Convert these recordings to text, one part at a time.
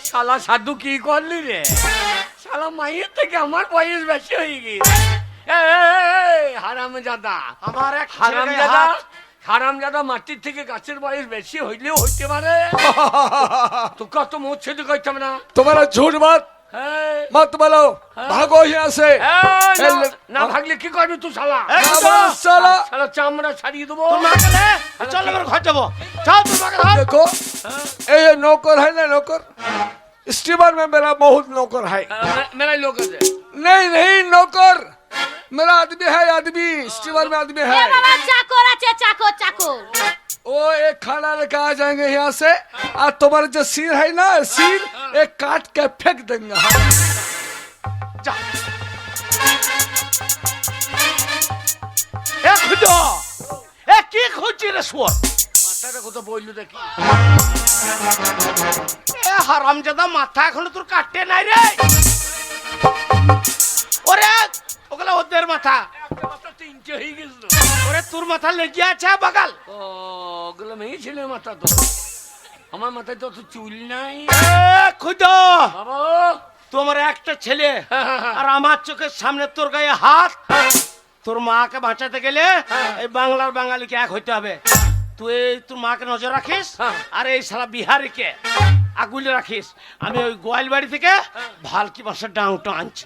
শালা সাধু কি করলি রে? শালা মায়ের থেকে আমার বয়স বেশি হয়ে গেছে। হারামজাদা, আমার এক হারামজাদা, হারামজাদা মাটির থেকে গাছের বয়স বেশি হইলেও হইতে পারে। তো কত মুখ ছেড়ে কইতাম না। तुम्हारा झूठ बात मत बोलो, भागो यहाँ से। না ভাগলে কি করবি তুই শালা? साला শালা চামড়া ছাড়িয়ে দেবো। চল এবার ঘর যাবো, চল তোর মাকে ধর। देखो, ये नौकर है ना, नौकर स्टीमर में मेरा बहुत नौकर है। मेरा लोग है। नहीं नहीं, नौकर मेरा आदमी है, आदमी स्टीमर में आदमी है। বাবা চাকর আছে, চাকর চাকর। वो एक खाना लेकर आ जाएंगे यहाँ से, और तुम्हारा जो सिर है ना, सिर एक काट के फेंक देंगे। যা। এ খুঁজো, এ কি খুঁজছি রে শুয়োর? মাথাটা কত বললো দেখি। এ হারামজাদা মাথা এখনো তোর কাটতে নাই রে। ওরে ওগুলা ওদের মাথা, মাথা তিনটে হয়ে গেছিল। ওরে তোর মাথা লেগে আছে বাগাল। ও ওগুলো মেয়ে ছেলের মাথা তো, আমার মাথায় তো চুল নাই। এ খুঁজো, বাবা তোমার একটা ছেলে আর আমার চোখের সামনে তোর গায়ে হাত। তোর মাকে বাঁচাতে গেলে এই বাংলার বাঙালিকে এক হইতে হবে। তুই তোর মাকে নজর রাখিস, আর এই সারা বিহারিকে আগুলে রাখিস। আমি ওই গোয়াল বাড়ি থেকে ভালকি বাসার ডাউটা আনছি।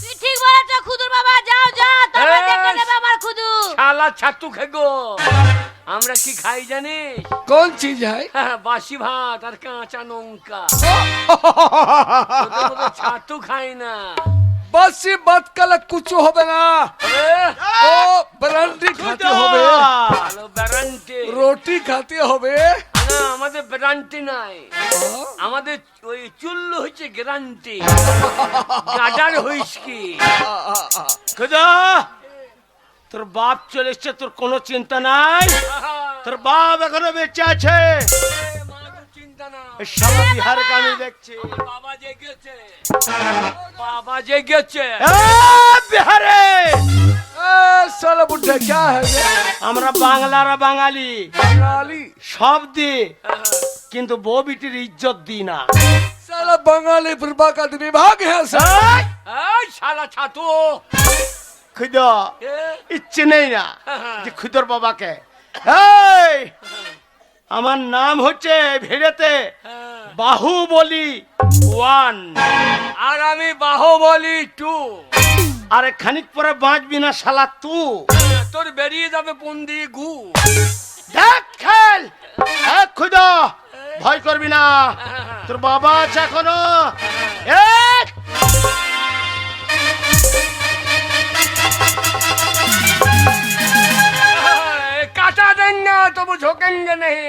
তুই ঠিক বলেছ খুদুর বাবা, যাও যাও, তবে দেখে নেবে আমার খুদু। শালা ছাতু খেগো, আমরা কি খাই জানিস? कौन चीज है? বাসি ভাত আর কাঁচা লঙ্কা। ছাতু খাই না। बस ये बात कल कुछ होबे ना, ओ ब्रांडी खाते होबे, ভালো ব্যারান্টি। रोटी खाते होबे। না আমাদের ব্যারান্টি নাই, আমাদের ওই চুল্লু হচ্ছে গ্যারান্টি। গাডার হইস কি? খুদা তোর বাপ চলে এসছে, তোর কোনো চিন্তা নাই। তোর বাপ এখনো বেঁচে আছে। চিন্তা না, এই সারা বিহারকে আমি দেখছি। বাবা জেগেছে, বাবা জেগেছে। এ বিহারে साला बुढ़ा क्या है ये? আমরা বাংলার বাঙালি बंगाली সব দি, কিন্তু বউ বিটির ইজ্জত দি না। साला बंगाली बुर्बा का आदमी भाग यहाँ से। এই শালা ছাতু। খুদা এ, ইচ্ছে নেই না যে খুদর বাবাকে। এই আমার নাম হচ্ছে ভিড়েতে বাহুবলী 1, আর আমি বাহুবলী 2। আরে খানিক পরে বাঁচবি না শালা তু। তোর বেরিয়ে যাবে পন্দি গু। দেখ খেল, খুদা ভয় করবি না, তোর বাবা আছে এখনো। এই! काटा देंगे तो वो झोंकेंगे नहीं,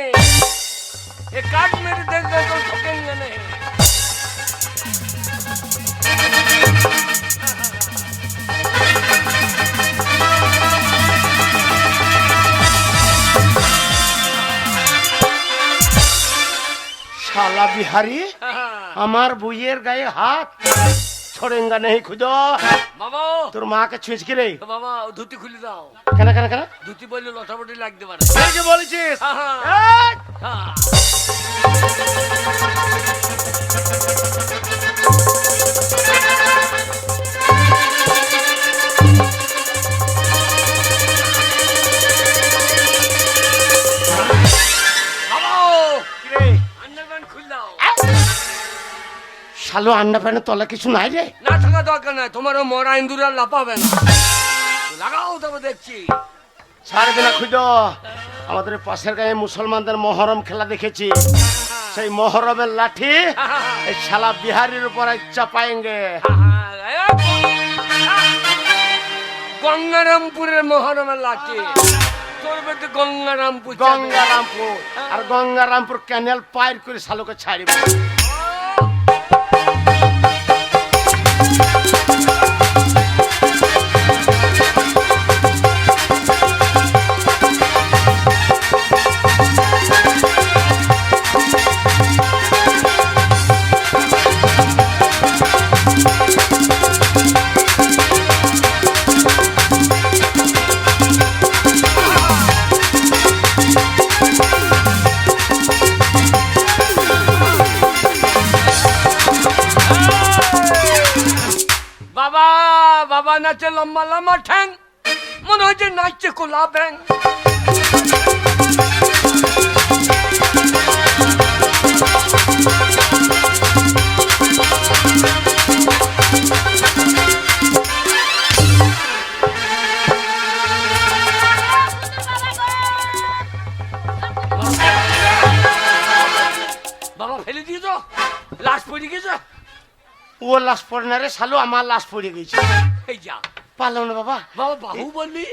ये काट मेरे देंगे तो झोंकेंगे नहीं। শালা বিহারি আমার বইয়ের গায়ে হাত ছড়েঙ্গা নেই। খুদা বাবা তোর মাকে ছুঁচকে রে। বাবা ধুতি খুলে দাও। কেন কেন কেন ধুতি বললে লটাপটি লাগতে পারে। এই যে বলেছিস। হ্যাঁ। শালো আন্ডা প্যানের তলা কিছু নাই রে? না থাকা দরকার নাই, তোমারও মরা ইন্দুর আর লাপাবে না। লাগাও তবে দেখছি। ছাড়বে না খুদা। আমাদের পাশের গায়ে মুসলমানদের মহরম খেলা দেখেছি, সেই মহরমের লাঠি এই শালা বিহারির উপর চাপায়েঙ্গে। গঙ্গারামপুরের মহরমের লাঠি করবে তো গঙ্গারামপুর। গঙ্গারামপুর আর গঙ্গারামপুর ক্যানেল পার করে শালোকে ছাড়বে। বাবা বাবা নাচে লম্বা লম্বা ঠ্যাং, মনে হচ্ছে নাচছে কোলা ব্যাং। বাবা ফেলে দিয়েছ, লাশ পড়ে গেছে। ও লাশ পড়ে না রে শালু, আমার লাশ পড়ে গেছে। এই যা পারলাম না বাবা। বাবা বাহু বললি,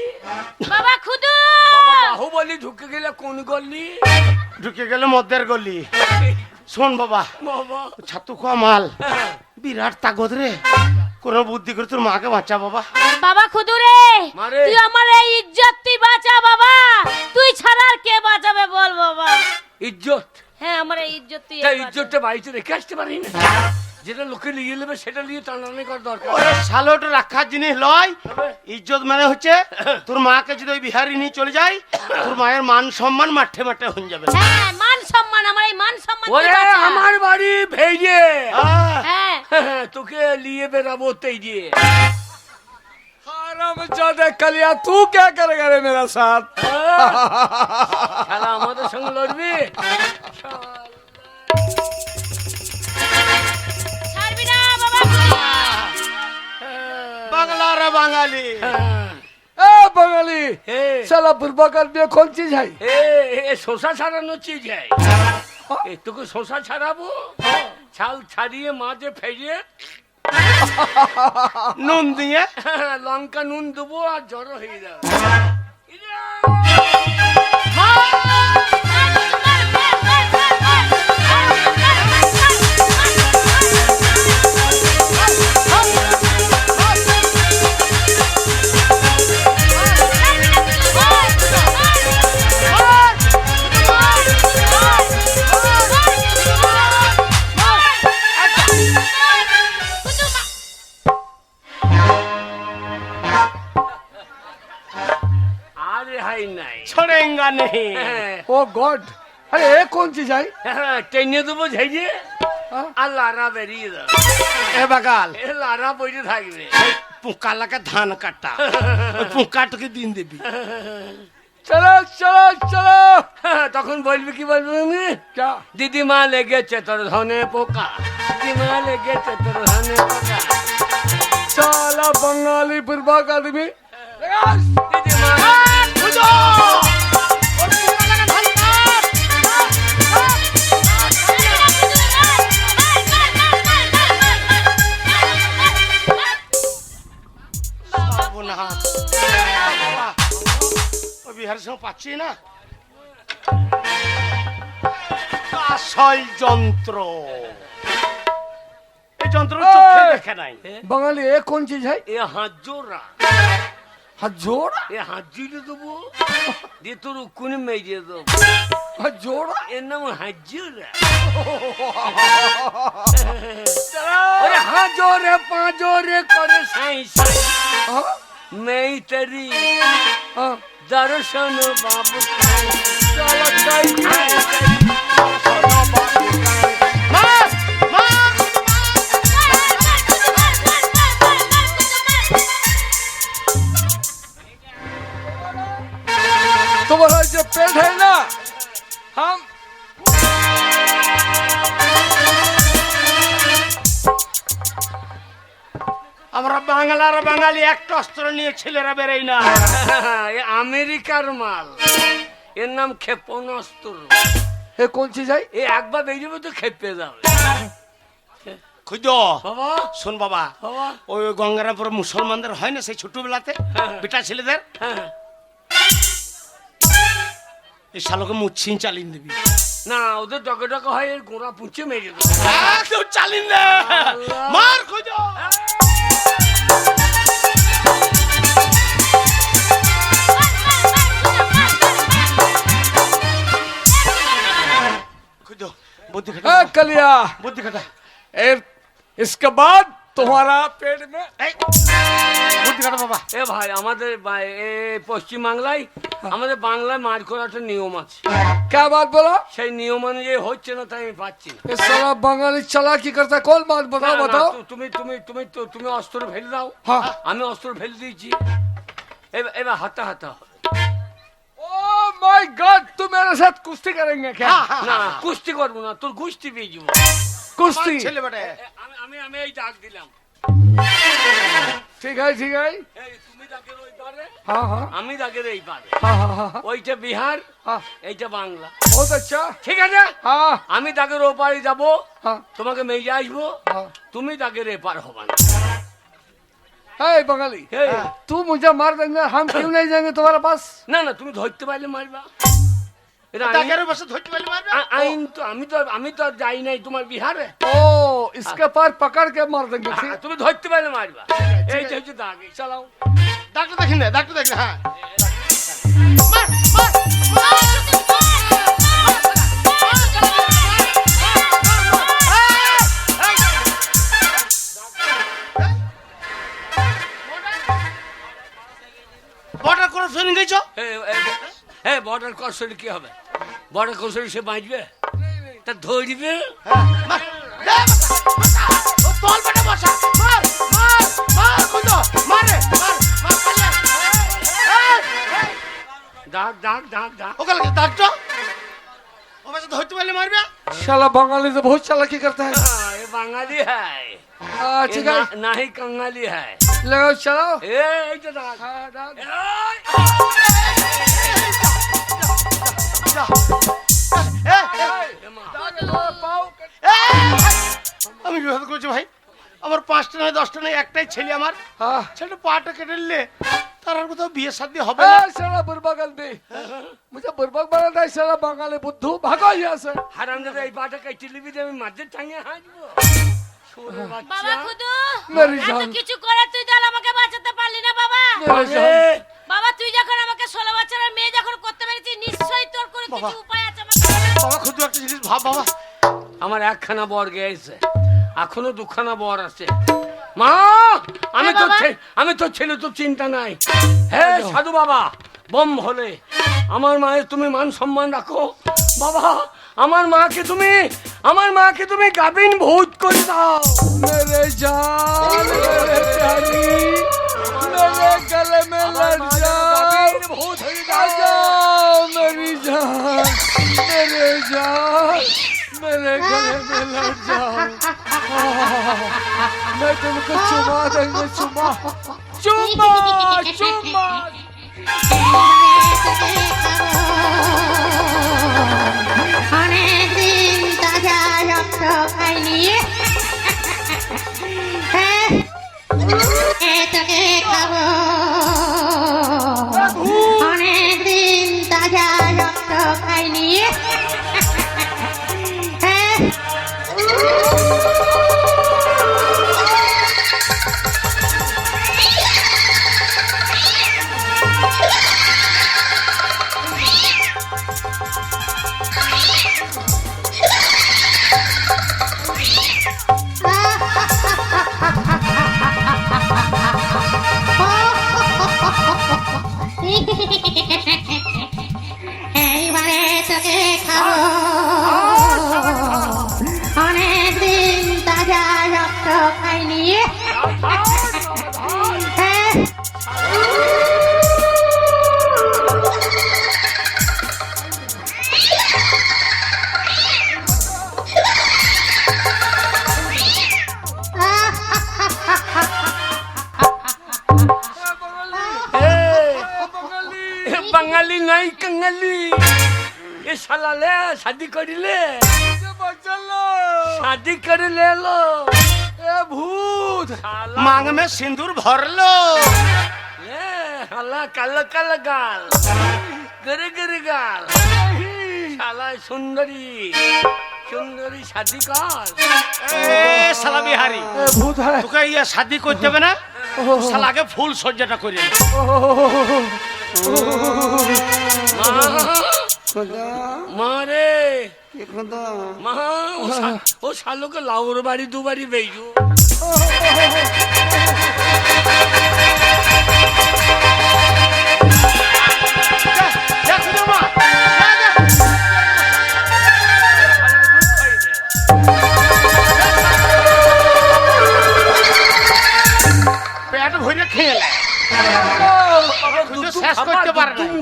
বাবা খুদু বাবা বাহু বললি, ঢুকে গেলে কোন গলি? ঢুকে গেলে মদের গলি। শোন বাবা, বাবা ছাতু খাওয়া মাল, বিরাট তাগদ রে, কোন বুদ্ধি করে তোর মাকে বাঁচা বাবা। বাবা খুদু রে, মারে। তুই আমার এই ইজ্জত তুই বাঁচা বাবা, তুই ছাড়া আর কে বাঁচাবে বল বাবা। ইজ্জত, হ্যাঁ আমার এই ইজ্জত তুই তা বাঁচা। ইজ্জতটা বাড়িতে রেখে আসতে পারি না? যেটা লোকে নিয়ে নেবে সেটা নিয়ে টানাটানি করার দরকার। ওরে শালোটা রাখার জিনিস লয়। ইজ্জত মানে হচ্ছে তোর মাকে যদি ওই বিহারি নিয়ে চলে যায়, তোর মায়ের মান সম্মান মাঠে মাঠে হয়ে যাবে। হ্যাঁ মান সম্মান, আমার এই মান সম্মান তুই ওরে বাঁচা। আমার বাড়ি ভেজে আহ, হ্যাঁ তোকে নিয়ে বেরাবো তেই দিয়ে। हरामजादा कलिया तू क्या करेगा रे मेरा साथ? খেলা আমাদের সঙ্গে লড়বি? ছাড়বি না বাবা। বাংলা রে বাঙালি। ए बंगाली, এ, साला बुर्बाकर में कौन चीज है? এ, এ শশা ছাড়ানোর চিজ হয়। এ তোকে শশা ছাড়াবো, ছাল ছাড়িয়ে মাঝে ফেরিয়ে নুন দিয়ে লঙ্কা নুন দেবো আর জড়ো হয়ে যাবে। আরে হাই নাই ছড়েঙ্গা নেই। ओ गॉड, अरे ये कौन चीज है? টেনে দেবো ঝেঁজে हाँ? আর লারা বেরিয়ে যাবে। এ বাগাল, এ লারা পড়ে থাকবে। পোকা লাগে ধান কাটা, ওই পোকাটাকে দিন দিবি। चलो चलो चलो। তখন বলবি কি বলবি আমি? क्या? দিদিমা লেগেছে তোর ধনে পোকা, দিদিমা লেগেছে তোর ধনে পোকা। साला बंगाली बुर्बाक आदमी। দিদিমা সর্বনাশ। বাবা, ওই বিহারের সঙ্গে পাচ্ছি না। আসল যন্ত্র, এই যন্ত্র চোখে দেখে নাই। बंगाली ये कौन चीज है? এ হাত জোড়া, हाथ जोड़ा? এ হাত জুড়ে দেবো দিয়ে তোর উকুনি মেজে দেবো। हाथ जोड़ा? এর নাম হাত জোড়া। ওরে হাত জোরে পা জোরে করে সাই সাই, हाँ? মেই তরি हाँ? দর্শন বাবু খাই। साला काय খাই खाए? মার, মার। तुम्हारा जो पेट है ना, हम আমরা বাংলার বাঙালি একটা অস্ত্র নিয়ে ছেলেরা বেরোই না। এ আমেরিকার মাল, এর নাম ক্ষেপণাস্ত্র। ये कौन चीज है? এ একবার বেরিয়ে তো খেপে যাবে। খুঁজ বাবা শোন বাবা, বাবা ওই গঙ্গারামপুর মুসলমানদের হয় না সেই ছোটবেলাতে বেটা ছেলেদের, হ্যাঁ। এই শালোকে মুচ্ছিন চালিয়ে দিবি। না ওদের ডকে ডকে হয়, এর গোড়া পুঁচে মেরে দেবো। একদম চালিয়ে দে, মার খুঁজ। খুঁজ, বুদ্ধি খাটা, ए कलिया, বুদ্ধি খাটা। इसके बाद तुम्हारा पेट में এই বুদ্ধি কাটা বাবা। এ ভাই আমাদের পশ্চিম বাংলায় আমাদের বাংলায় মার করার একটা নিয়ম আছে, क्या बात बोला? সেই নিয়ম অনুযায়ী হচ্ছে না, তাই আমি পাচ্ছি না। ये साला बंगाली चला की करता है, कौन बात बताओ না, না, बताओ। তুমি তুমি তুমি তুমি অস্ত্র ফেলে দাও, हाँ আমি অস্ত্র ফেলে দিয়েছি, এবার হাতা হাতা হবে। ओह माय गॉड, तुम मेरे साथ कुश्ती करेंगे क्या? হ্যাঁ, হ্যাঁ, না হ্যাঁ। কুস্তি করবো না, তোর গুস্তি পেয়ে যাবো। कुश्ती ছেলে বেটা। আমি আমি এই ডাক দিলাম, ठीक है ठीक है। এই তুমি ডাকের ওই পারে, हाँ हाँ আমি ডাকের এই পারে, हाँ हाँ हाँ ওইটা বিহার हाँ, এইটা বাংলা, बहुत अच्छा। ঠিক আছে? हाँ আমি ডাকের ও পারে যাবো, हाँ তোমাকে মেয়ে আসবো, हाँ। তুমি ডাকের এ পার হবা না। हे बंगाली, এই, तू मुझे मार देंगे, हम क्यों नहीं जाएंगे तुम्हारे पास? না না তুমি ধরতে পারলে মারবা, এটা আইন- ডাকের বসে ধরতে পারলি মারবে। আইন তো আমি তো আর যাই নাই তোমার বিহারে, ओ इसके पार पकड़ के मार देंगे, ठीक? তুমি ধরতে পারলে মারবা। এইটা হচ্ছে দাগ, এই চালাও। ডাক্তার দেখি না, ডাক্তার দেখি না। হ্যাঁ মার, মার, মার, বর্ডার ক্রস করে গেছো। হ্যাঁ বর্ডার কৌশলী কি হবে? বর্ডার কৌশলী সে বাঁচবে, তা ধরবে। মার দে বাতা, ও তল বেটা বসা। মার মার মার কইতো, মারে মার মার পালে। দাগ দাগ দাগ দাগ। ওকে লাগে ডাক্তার ও বসে ধরতে পারলে মারবে। शाला बंगाली तो बहुत चालाकी करता है। हाँ, ये बंगाली है, हाँ ठीक है, ना ही कंगाली है। लगाओ चलाओ। এই যে দাগ। हाँ, डाल। এই, এ মা। আমি বিবাদ করছি ভাই, আমার 5টা নয় 10টা নয় একটাই ছেলে, আমার हाँ ছেলে পাটা কেটে নিলে তার আর কোথাও বিয়ে শাদী হবে না। ए, साला बुरबक भी मुझे बुरबक बना था, साला बंगाली बुद्धू, भागो यहाँ से। হারামজাদা এই পাটা কেটে নিবি যে আমি মাঝে টাঙিয়ে হাঁটবো। ছোড়ে বাবা বাচ্চা। খুদু, मेरी এত जान, কিছু করে তুই তাহলে আমাকে বাঁচাতে পারলি না বাবা। मेरी जान। আরে, বাবা তুই যখন আমাকে 16 বছরের মেয়ে যখন করতে পেরেছিস, নিশ্চয়ই তোর কোনো কিছু বাবা। উপায় আছে আমাকে বল। বাবা খুদ একটা জিনিস ভাব বাবা। আমার একখানা বর গেছে, এখনো দুখানা বর আছে। মা আমি হ্যাঁ, তো বাবা। আমি তো ছেলে, তো চিন্তা নাই। হ্যাঁ সাধু বাবা, বম হলে আমার মায়ের তুমি মান সম্মান রাখো বাবা। আমার মাকে তুমি গাবিন ভূত করে দাও। मेरे जान, मेरे प्यारी, मेरे गले में लड़ जाओ, গাবিন ভূত হয়ে आ দাও। जाओ मेरी जान, मेरे जान, मेरे गले में लड़ जाओ। मैं तुमको चुमा देंगे, चुमा चुमा चुमा। অনেকদিন তাজা রক্ত খাইনি, তোকে খাবো। অনেকদিন তাজা রক্ত খাইনি, এইবারে তোকে খাবো। অনেকদিন তাজা রক্ত খাইনি, বাঙালি নাই কাঙালি, এ শালা লে শাদি করিলে, শাদি করে ले लो। ए भूत, শালা मांग में सिंदूर भर लो। এ শালা কালো কালো গাল, গরে গরে গাল, শালা সুন্দরী সুন্দরী শাদি কর। এ শালা বিহারি, ए भूत है। তোকে ইয়ে শাদি করতে হবে না, শালা আগে ফুল সজ্জাটা করে নে। মা রে মা, ও শালোকে লাউর বাড়ি দুবারই বেইজু। যা, খুদুর মা, যা, যা। পেট ভরে খেয়ে নেয়। খুদু শেষ করতে পারে না। তুমি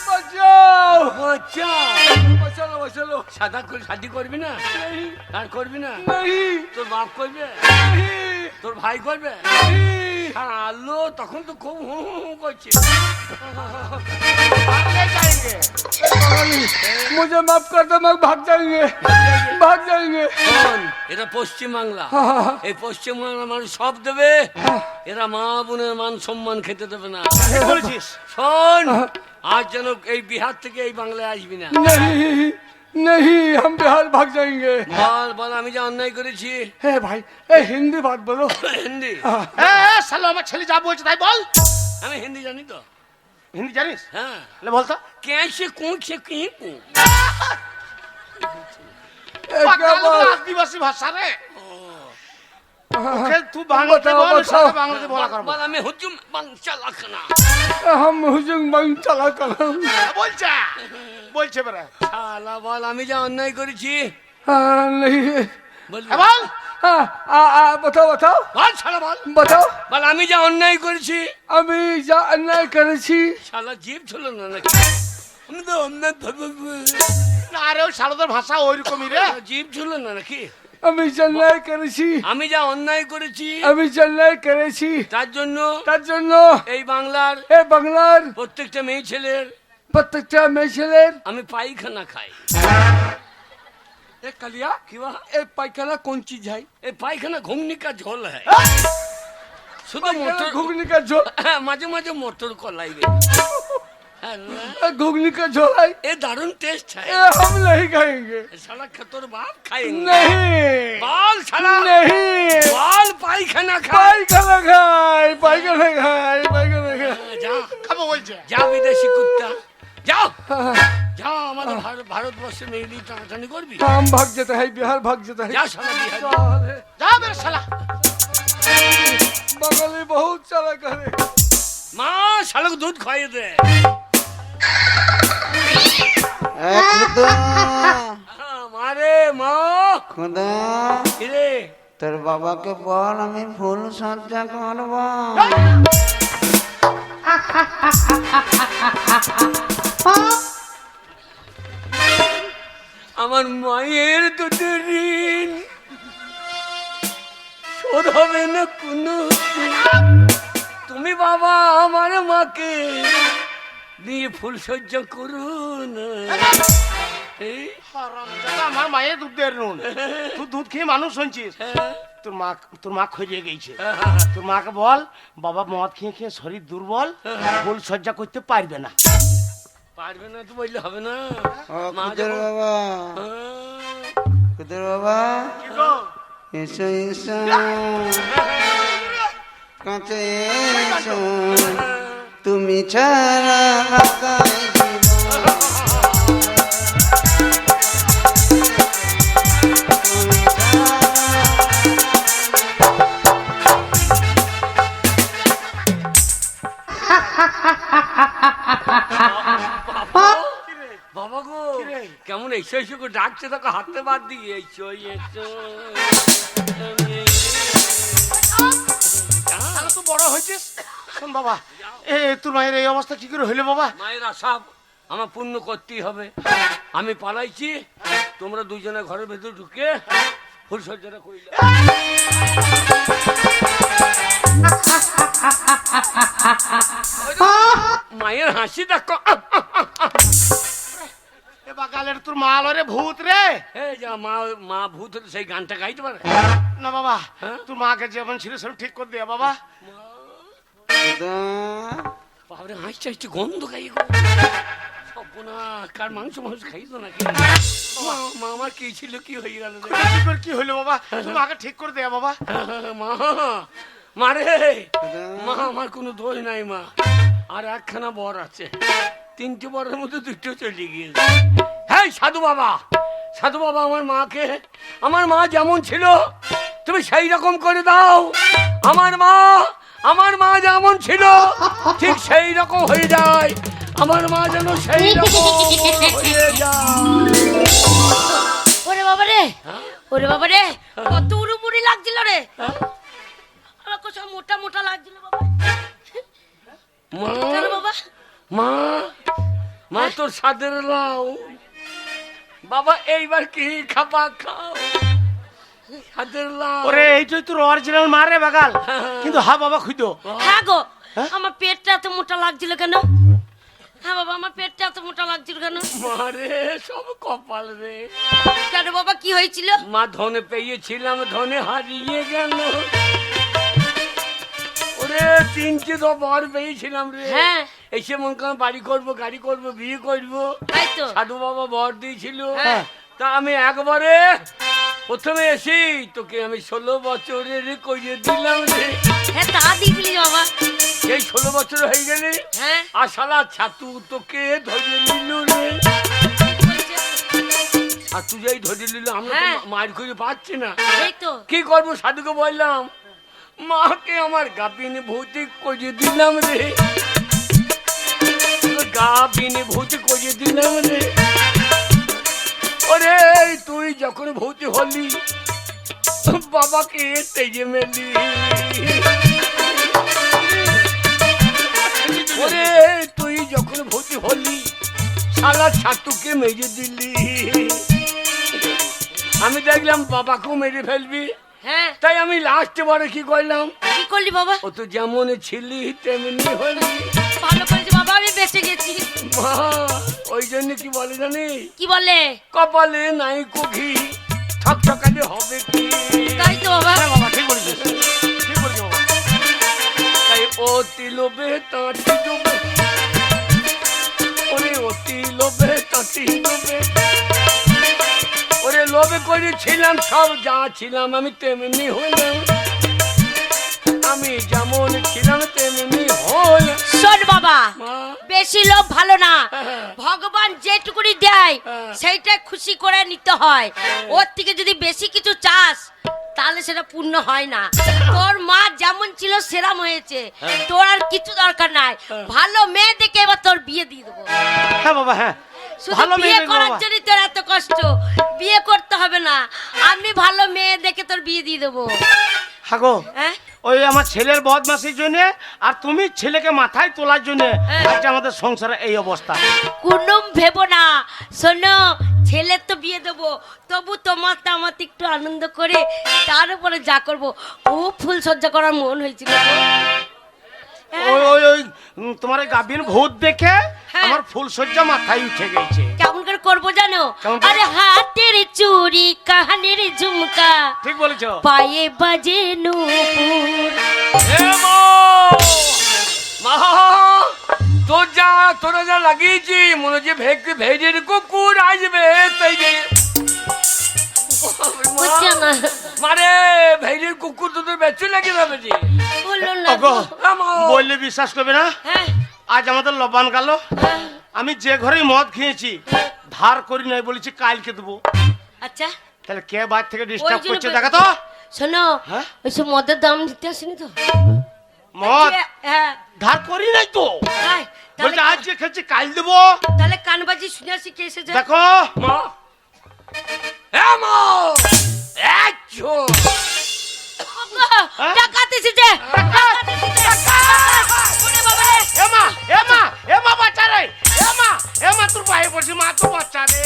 বাঁচাও বাঁচাও বাঁচালো সাদা করে শাদি করবি না আর করবি না नहीं তোর বাপ করবে नहीं তোর ভাই করবে नहीं আলো তখন তো খুব হু হু হু করছে ভাগলে যাएंगे। मुझे माफ कर दो मैं भाग जाएंगे শোন, এরা পশ্চিম বাংলা हाँ, এই পশ্চিম বাংলা মানুষ সব দেবে এরা মা বোনের মান সম্মান খেতে দেবে না ঠিক বলেছিস। শোন আজ যেন এই বিহার থেকে এই বাংলায় আসবি না नहीं नहीं हम बिहार भाग जाएंगे বল বল আমি যে অন্যায় করেছি हे भाई ए हिंदी बात बोलो হিন্দি हाँ, এ, শালা আমার ছেলে যা বলছে তাই বল। আমি হিন্দি জানি তো হিন্দি জানিস? হ্যাঁ তাহলে বল তো। कैसे कौन से कहीं को ए, क्या বাঙালি बात আদিবাসী ভাষা রে। हाँ, ওকে তুই বাংলাতে बताओ, বল, बताओ। সাথে বাংলাতে বলা করবো। বল আমি হুজুম বাংচা লাখনা हम हुजूम बंग चला कर বলছে বলছে বেরে। শালা বল আমি যা অন্যায় করেছি हाँ नहीं বলবি? এ বল। हाँ बताओ বল শালা বল बताओ বল আমি যা অন্যায় করেছি আমি যা অন্যায় করেছি শালা জিভ ছিল না নাকি আমি তো অন্যায় না রে, ওই শালাদের ভাষা ওইরকমই রে। জিভ ছিল না নাকি আমি যা অন্যায় করেছি আমি যা অন্যায় করেছি আমি যা অন্যায় করেছি তার জন্য তার জন্য এই বাংলার এ বাংলার প্রত্যেকটা মেয়ে ছেলের প্রত্যেকটা মেয়ে ছেলের আমি পায়খানা খাই এ কালিয়া কি বা এ পায়খানা কোন চিজ है এই পায়খানা ঘুগনি কা ঝোল है শুধু पायखाना মোটর घुगनी का झोल হ্যাঁ, মাঝে মাঝে মোটর কলাই রে হ্যাঁ, না? ए, घुगनी का झोल है এ দারুণ টেস্ট है ए हम नहीं खाएंगे শালা খতর বাপ খাएंगे नहीं বল শালা नहीं বল পায়খানা খাই पायखाना खाए যা খাবো বলছে। যা বিদেশি কুত্তা যাও যাও আমাদের ভারতবর্ষে মেয়েলি টানাটানি করবি हम भाग जाता है बिहार भाग जाता है যা শালা বিহার साले, যা বেরে শালা। बंगाली बहुत चला करे মা শালাকে দুধ খাইয়ে দে খুদা মারে মা খুদা কিরে তোর বাবাকে বল আমি ফুল সজ্জা করব আমার মায়ের দুধের ঋণ শোধ হবে না কোনো দিন। তুমি বাবা আমার মাকে নিয়ে ফুল সজ্জা করুন এই, হারামজাদা, আমার মায়ের দুধের নুন। তুই দুধ খেয়ে মানুষ হয়েছিস। তোর মা খরিয়ে গেছে। তোর মাকে বল বাবা মদ খেয়ে খেয়ে শরীর দুর্বল, ফুল সজ্জা করতে পারবে না। পারবে না তো বললে হবে না ও মা খুদের যখন- বাবা হ্যাঁ। খুদের বাবা কি গো? এসো এসো কাছে এসো তুমি ছাড়া লাগাই জীবন। তুমি বাবা গো কেমন এসো এসো করে ডাকছে তোকে হাতে বাদ দিয়ে এসো এসো তাহলে তুই বড় হয়েছিস। শোন বাবা, তোর মায়ের এই অবস্থা কি করে হইলো বাবা? মায়েরা সব আমার পূর্ণ করতেই হবে আমি পালাইছি তোমরা দুজনে ঘরের ভেতর ঢুকে ফুলসজ্জাটা করিলে মায়ের হাসি দেখো এ বাগালের তোর মা লরে ভূত রে। এই যা মা মা ভূত হলে সেই গানটা গাইতে পারে না বাবা, হ্যাঁ? তোর মাকে যেমন ছিল সব ঠিক করে দে বাবা। খুদা বাবরে হাসতে হাসতে গন্ধ খাই গো সপনা কার মাংস খাইতো নাকি মা মা আমার কি ছিল কি হয়ে গেল রে? কি করে কি হইলো বাবা? তোর মাকে ঠিক করে দে বাবা। মা মারে খুদা মা আমার কোনো দোষ নাই মা আর একখানা বর আছে তিনটে বরের মধ্যে দুটো চলে গিয়েছে হ্যাঁ সাধু বাবা আমার মাকে আমার মা যেমন ছিল তুমি সেই রকম করে দাও। আমার মা যেমন ছিল ঠিক সেই রকম হয়ে যায়। আমার মা যেন সেই রকম হয়ে যায়। ওরে বাবা রে, ওরে বাবা রে, কত উড়ুমুড়ি লাগছিল রে। আমাকে সব মোটা মোটা লাগছিল বাবা। মা চলো বাবা। মা মা তোর সাদের লাও বাবা, এইবার কি খাবা খাও, সাদের লাও। ওরে এইটাই তোর অরিজিনাল মা রে বাগাল, কিন্তু হা বাবা খুঁজো। হ্যাঁ গো, আমার পেটটা এত মোটা লাগছিল কেন? হ্যাঁ বাবা, আমার পেটটা এত মোটা লাগছিল কেন? মারে সব কপাল রে। কেন বাবা, কি হয়েছিল? মা ধনে পেয়েছিলাম, ধনে হারিয়ে গেল। ওরে 3টে তো বর পেয়েছিলাম রে। হ্যাঁ। এসে মন করে বাড়ি করবো, গাড়ি করবো, বিয়ে করবো। তাই তো। সাধু বাবা বর দিয়েছিল। হ্যাঁ। তা আমি একবারে প্রথমে এসি তোকে আমি 16 বছরের করে দিলাম রে। হ্যাঁ, তা দিয়েছিলি বাবা। এই 16 বছর হয়ে গেলে হ্যাঁ। আর শালা ছাতু তোকে ধরে নিল রে। আর তুই যাই ধরে নিল, আমরা তো হ্যাঁ। মার করে পাচ্ছি না। এই তো। কি করবো? সাধুকে বললাম মাকে আমার গাপিনে ভৌতিক করে দিলাম রে, গাপিনে ভৌতিক করে দিলাম রে। ওরে তুই যখন ভৌতি হলি বাবাকে তেজে মেলি। ওরে তুই যখন ভৌতি হলি শালা ছাতুকে মেরে দিলি। আমি দেখলাম বাবাকেও মেরে ফেলবি, হ্যাঁ। তাই আমি লাস্টে বারে কি করলাম, কি করলি বাবা? ও তো যেমন ছিলি তেমনি হলি। ভালো করেছি বাবা, আমি বেঁচে গেছি। মা ওই জন্য কি বলে জানি, কি বলে? কপালে নাই কুঘি ঠকঠকালে হবে কি। তাই তো বাবা। হ্যাঁ বাবা, ঠিক বলেছিস, ঠিক বলেছিস বাবা। তাই অতি লোভে তাঁতি ডুবে, ওরে অতি লোভে তাঁতি ডুবে। ওরে লোভে করেছিলাম সব, যা ছিলাম আমি তেমনি হলাম, আমি যেমন ছিলাম তেমনি হলাম। শোন বাবা, মা বেশি লোভ ভালো না। হ্যাঁ। ভগবান যেটুকুনি দেয় হ্যাঁ। সেইটা খুশি করে নিতে হয়। ওর থেকে যদি বেশি কিছু চাস তাহলে সেটা পূর্ণ হয় না। তোর মা যেমন ছিল সেরাম হয়েছে, তোর আর কিছু দরকার নাই। ভালো মেয়ে দেখে এবার তোর বিয়ে দিয়ে দেবো। হ্যাঁ বাবা, হ্যাঁ শুধু ভালো বিয়ে মেয়ে করার বাবা। জন্য তোর এত কষ্ট, বিয়ে করতে হবে না। আমি ভালো মেয়ে দেখে তোর বিয়ে দিয়ে দেবো। হাগো, হ্যাঁ, ওই আমার ছেলের বদমাশির জন্য আর তুমি ছেলেকে মাথায় তোলার জন্য হ্যাঁ। আজ আমাদের সংসারে এই অবস্থা। কুনুম ভেবো না। শোনো, ছেলের তো বিয়ে দেবো, তবু তোমার তো আমার একটু আনন্দ করে তার উপরে যা করবো। ও ফুল সজ্জা করার মন হয়েছিল গো। হ্যাঁ। ওই ওই ওই তোমার এই গাভীর ভূত দেখে হ্যাঁ। আমার ফুল সজ্জা মাথায় উঠে গেছে। কেমন করে করবো জানো? কেমন করে? আরে হাতের চুড়ি, কানের ঝুমকা, ঠিক বলেছো। পায়ে বাজে নূপুর। এ মা! মা! তোরা যা লাগিয়েছি মনে হচ্ছে ভেজের কুকুর আসবে, তাই যে বুঝছো না? মারে ভেজের কুকুর তোদের বেচে লাগে যাবে যে। বললো না ওগো, গো। আমা! বললে বিশ্বাস করবে না, হ্যাঁ, আজ আমাদের লবান গেল, হ্যাঁ। আমি যে ঘরে মদ খেয়েছি ধার করি নাই, বলেছি কালকে দেবো। আচ্ছা, তাহলে কে বাইরে থেকে ডিস্টার্ব ওই জন্য করছে দেখা তো। শোনো, হ্যাঁ? ওইসব মদের দাম দিতে আসেনি তো? মদ হ্যাঁ, ধার করি নাই তো, তাই? বলছে আজ যে খেয়েছি কাল দেবো। তাহলে কানবাজি শুনে আসি কে এসেছে। দেখো মা! এ মা! এই চোর! হ্যাঁ? ডাকাত এসেছে, ডাকাত এসেছে। ওরে বাবা রে! এমা এমা এমা বাচ্চা রে, এমা তোর পায়ে পড়ছি, মা তো বাচ্চা রে।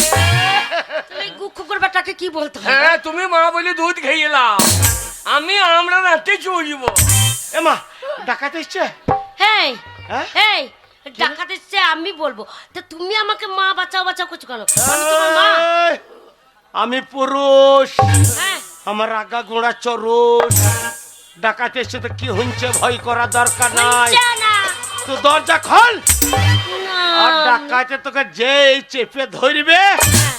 তুমি গুকুর বেটাকে কি বলতে হবে? হ্যাঁ তুমি মা বলে দুধ খেয়ে এলাম, আমি আমরা রাতে চলব। এমা ডাকাতে এসছে। হ্যাঁ, হ্যাঁ? এই ডাকাত এসেছে আমি বলবো, তা তুমি আমাকে মা বাঁচাও বাঁচাও করছো কেন? আমি তোমার মা। এই, আমি পুরুষ, হ্যাঁ, আমার আগা গোড়া চরুষ। ডাকাতে এসছে তো কি হচ্ছে, ভয় করা দরকার নাই। হচ্ছে না। তো দরজা খোল, না। আর ডাকাতে তোকে যেই চেপে ধরবে হ্যাঁ।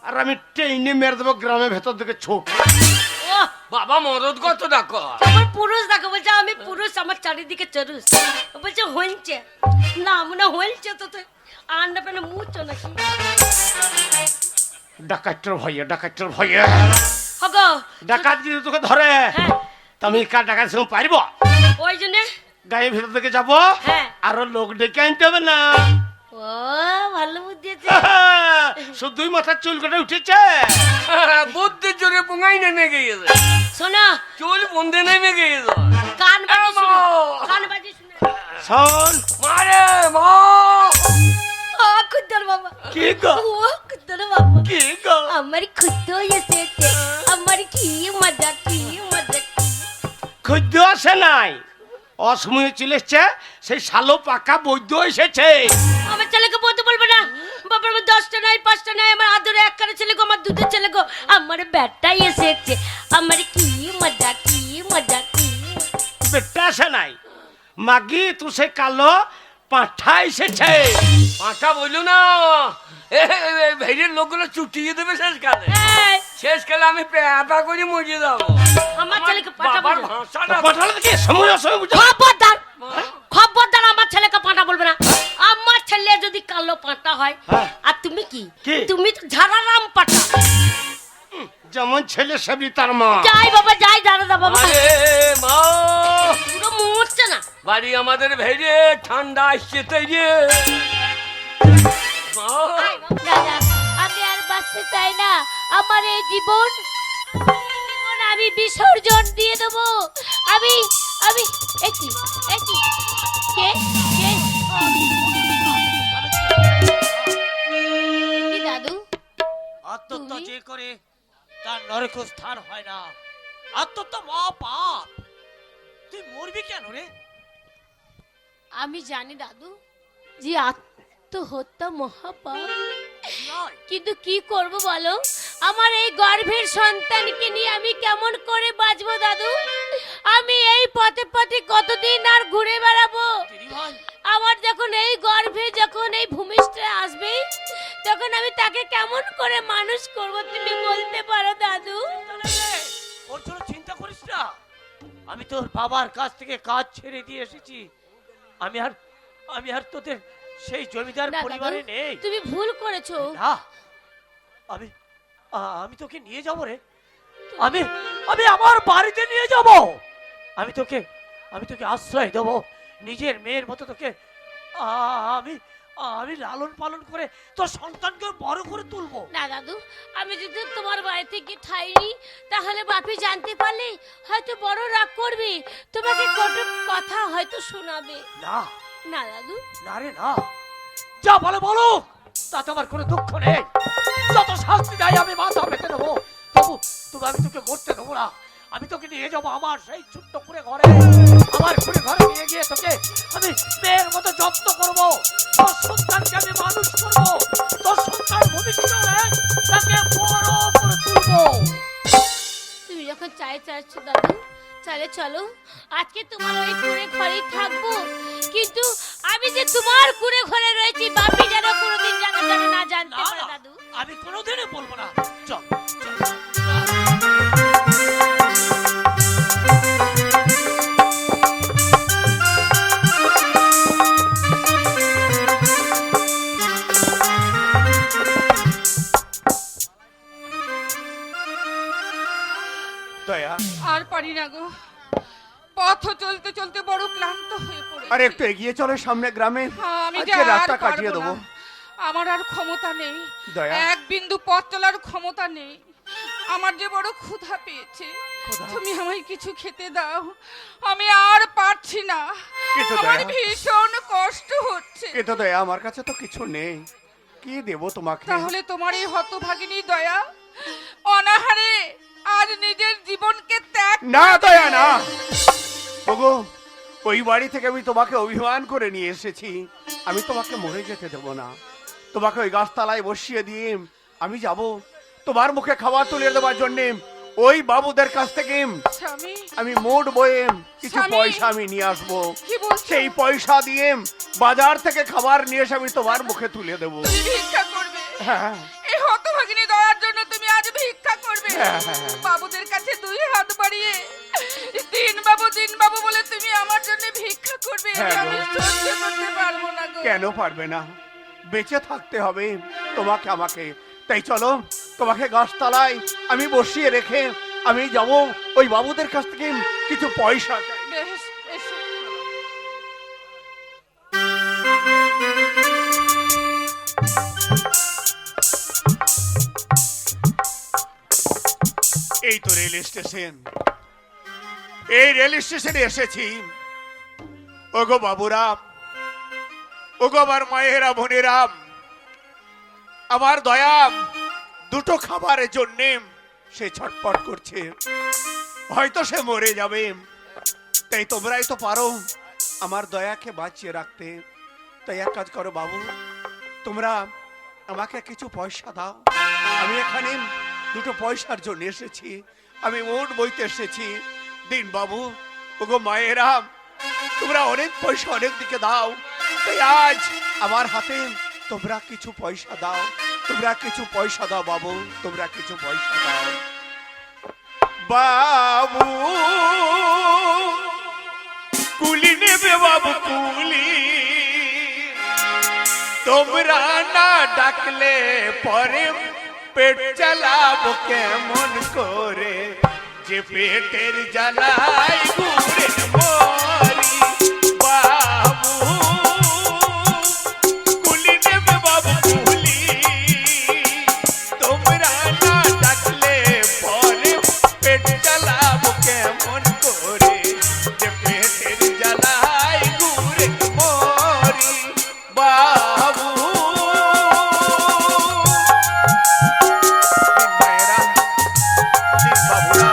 আর আমি টেনে মেরে দেবো গ্রামের ভেতর দিকে ছোট। ও, বাবা মদত কত দেখো। আমার পুরুষ দেখো, বলছে আমি পুরুষ, আমার চারিদিকে চরুষ। বলছে হলছে না, মনে হলছে তো আন্ডা পেনে মুছো নাকি? ডাকাতের ভয়ে, ডাকাতের ভয়ে হগো ডাকাত যদি তোকে ধরে হ্যাঁ তা আমি কার ডাকাত সঙ্গে পারবো? ওই জন্যে গায়ের ভিতর থেকে যাবো, হ্যাঁ। আরো লোক ডেকে আনতে হবে না। ও ভালো বুদ্ধি আছে। শুধুই মাথার চুল কেটে উঠেছে। বুদ্ধির জোরে পুঙ্গাই নেমে গিয়েছে, শোনো চুল বন্ধে নেমে গিয়েছে। কান বাজি শুনো, মা। কান বাজি শুনো। শোন, মারে মা, ও খুদ্দার বাবা, কি গো? ও খুদ্দার বাবা, কি গো? আমার খুদ্দ এসেছে, আমার কি মজা, কি মজা। খুদ্দ আসে নাই, অসময়ে চলে এসছে, সেই শালো পাকা বৈদ্য এসেছে। আমার ছেলেকে বলতে বলবে না, বাবার আমার 10টা নাই 5টা নাই, আমার আদরে একখানা ছেলে গো, আমার দুধের ছেলে গো, আমার ব্যাটাই এসেছে, আমার কি মজা, কি মজা, কি মজা। বেটা আসে নাই, মাগি তুই সে কালো পাঁঠা এসেছে। পাঁঠা বললো না, ভেড়ির লোকগুলো চুটিয়ে দেবে শেষকালে। এই, শেষকালে আমি পেঁপা করে মরে যাবো। আমার ছেলেকে পাঁঠা বাবার বলবে না। ভাষাটা পাঠালে কি সময় অসময় বুঝা? খবরদার, খবরদার আমার ছেলেকে পাঁঠা বলবে না। আমার ছেলে যদি কালো পাঁঠা হয়, হ্যাঁ। আর তুমি কি? কি? তুমি তো ঝাড়ারাম পাঁঠা। যেমন ছেলে সেবি তার মা। যাই বাবা যাই, দাদা বাবা, আরে মা, পুরো মরছে না। বাড়ি আমাদের ভেড়ে ঠান্ডা আসছে তাই রে মা। দাদা আমি আর বাঁচতে চাই না, আমার এই জীবন আমি বিসর্জন দিয়ে দেব। আমি আমি একই একই কে কে কি দাদু? আত্মহত্যা তুমি? যে করে তার নরক স্থান হয় না। আত্মহত্যা মহা পাপ। তুই মরবি কেন রে? আমি জানি দাদু যে আত্মহত্যা মহাপাপ, নয়, কিন্তু কি করব বলো, আমার এই গর্ভের সন্তানকে নিয়ে আমি কেমন করে বাঁচবো দাদু? আমি এই পথে পথে কতদিন আর ঘুরে বেড়াবো? দিদিভাই, আমার যখন এই গর্ভে যখন এই ভূমিষ্ঠে আসবে, তখন আমি তাকে কেমন করে মানুষ করব তুমি বলতে পারো দাদু? ওর জন্য চিন্তা করিস না। আমি তোর বাবার কাছ থেকে কাজ ছেড়ে দিয়ে এসেছি। আমি আর তোদের সেই জমিদার না, পরিবারে দাদু, নেই। তুমি ভুল করেছো। না, আমি তোকে নিয়ে যাব রে। আমি আমার বাড়িতে নিয়ে যাব। আমি তোকে আশ্রয় দেবো, নিজের মেয়ের মতো তোকে আমি লালন পালন করে তোর সন্তানকে বড় করে তুলবো। না দাদু, আমি যদি তোমার বাড়িতে গিয়ে ঠাইনি, তাহলে বাপি জানতে পারলে হয়তো বড় রাগ করবে, তোমাকে কটু কথা হয়তো শোনাবে। না না দাদু, না রে না, যা বলে বলো, তাতে আমার কোনো দুঃখ নেই। যত শাস্তি দেয় আমি মাথা পেতে দেবো, তবু আমি তোকে মরতে দেবো না। আমি তোকে নিয়ে যাবো আমার সেই ছোট্ট কুড়ে ঘরে। আমার কুড়ে ঘরে নিয়ে গিয়ে তোকে আমি মেয়ের মতো যত্ন করবো। তোর সন্তানকে আমি মানুষ করবো। তোর সন্তান ভবিষ্যতে তাকে বড় করে তুলবো। তুমি যখন চাইছো দাদু, তাহলে চলো আজকে তোমার ওই কুড়ে ঘরেই থাকবো, কিন্তু আমি যে তোমার কুড়ে ঘরে রয়েছি বাপি যেন কোনোদিন যেন না জানতে না, পারে না, দাদু। আমি কোনোদিনই বলবো না। চল চল। দয়া, আর পারি না গো, পথ চলতে চলতে বড় ক্লান্ত হয়ে পড়েছি। আর একটু এগিয়ে চলে সামনে গ্রামে, আমি যে আজকে আর রাতটা পারবো কাটিয়ে দেবো। না। আমার আর ক্ষমতা নেই, দয়া। এক বিন্দু পথ চলার ক্ষমতা নেই। আমার যে বড় ক্ষুধা পেয়েছে, তুমি আমায় কিছু খেতে দাও, আমি আর পারছি না। কিন্তু আমার দয়া। ভীষণ কষ্ট হচ্ছে। কিন্তু দয়া, আমার কাছে তো কিছু নেই, কি দেবো তোমাকে? তাহলে তোমার এই হতভাগিনী দয়া অনাহারে আজ নিজের জীবনকে ত্যাগ না করে দয়া দিল। না, ওগো, ওই বাড়ি থেকে আমি তোমাকে অভিমান করে নিয়ে এসেছি। আমি তোমাকে মরে যেতে দেবো না। তোমাকে ওই গাছতলায় বসিয়ে দিয়ে আমি যাব তোমার মুখে খাবার তুলে দেওয়ার জন্যে। ওই বাবুদের কাছ থেকে স্বামী, আমি মোট বয়ে কিছু স্বামী। পয়সা আমি নিয়ে আসবো। কি বলছো? সেই পয়সা দিয়ে বাজার থেকে খাবার নিয়ে এসে আমি তোমার মুখে তুলে দেবো। তুমি ভিক্ষা করবে? হ্যাঁ, এই হতভাগিনী দয়ার জন্য তুমি আজ ভিক্ষা করবে? হ্যাঁ, হ্যাঁ। বাবুদের কাছে দুই হাত বাড়িয়ে দিন বাবু বলে তুমি আমার জন্য ভিক্ষা করবে? হ্যাঁ আমি গো। সহ্য করতে পারবো না গো। কেন পারবে না? বেঁচে থাকতে হবে তোমাকে আমাকে। তাই চলো, তোমাকে গাছতলায় আমি বসিয়ে রেখে আমি যাব ওই বাবুদের কাছ থেকে কিছু পয়সা চাই। বেশ, এসো। এই তো রেল স্টেশন, এই রেল স্টেশনে এসেছি। ওগো বাবুরাম, ওগো আমার মায়েরা বোনেরাম, আমার দয়াম দুটো খাবারের জন্য সে ছটফট করছে, হয়তো সে মরে যাবে। তাই তোমরাই তো পারো আমার দয়াকে বাঁচিয়ে রাখতে। তাই এক কাজ করো বাবু, তোমরা আমাকে কিছু পয়সা দাও। আমি এখানে দুটো পয়সার জন্য এসেছি, আমি মোট বইতে এসেছি। দিন বাবু, ওগো মায়েরা, তোমরা অনেক পয়সা অনেক দিকে দাও। তাই আজ আমার হাতে তোমরা কিছু পয়সা দাও, তোমরা কিছু পয়সা দাও বাবু, তোমরা কিছু পয়সা দাও। বাবু কুলি নেবে বাবু কুলি, তোমরা না ডাকলে পরে পেট চালাবো কেমন করে, যে পেটের জ্বালায় ঘুরে মরি। বাবু কুলি নেবে বাবু কুলি, তোমরা না ডাকলে পরে পেট চালাবো কেমন করে, যে পেটের জ্বালায় ঘুরে মরি। বাবু মায়েরা, বাবুরা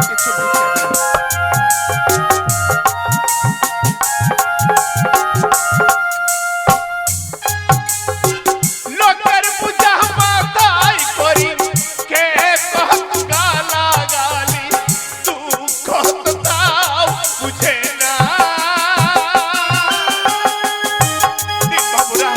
কিছু বুঝে না। লোকের পূজা মাথায় করি, কে কত গালা গালি, দুঃখ তো তাও বুঝে না। বাবুরা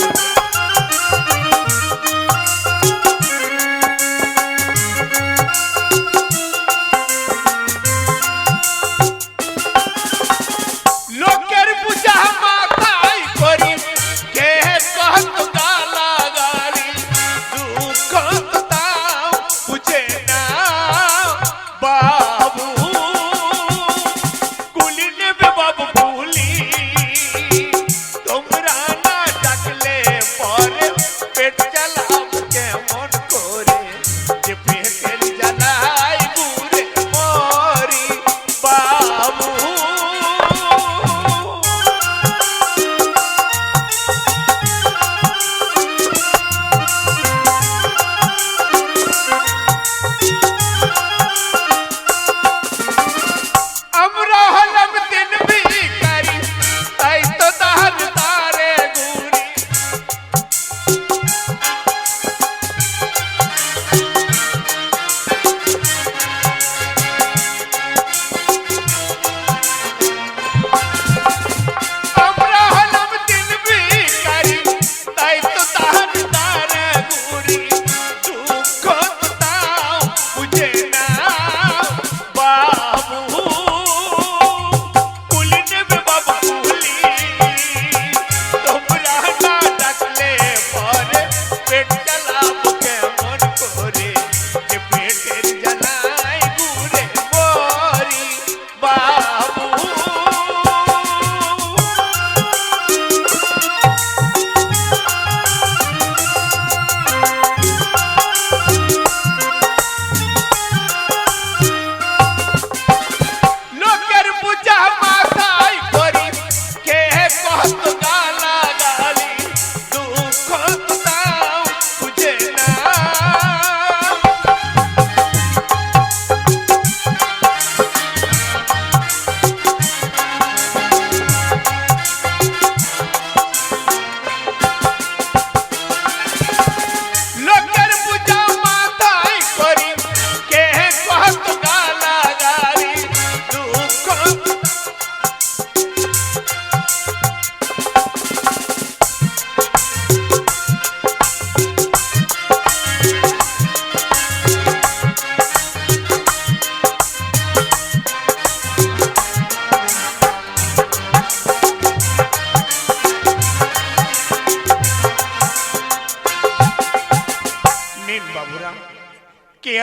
লোকের পূজা মাথায় করি, কে কত গালা গালি, দুঃখ তো তাও বুঝে না। বাবু কুলি নেবে বাবু কুলি, তোমরা না ডাকলে পরে পেট জ্বালাবো কেমন করে, যে পেটের জ্বালায় ঘুরে মরি। বাবু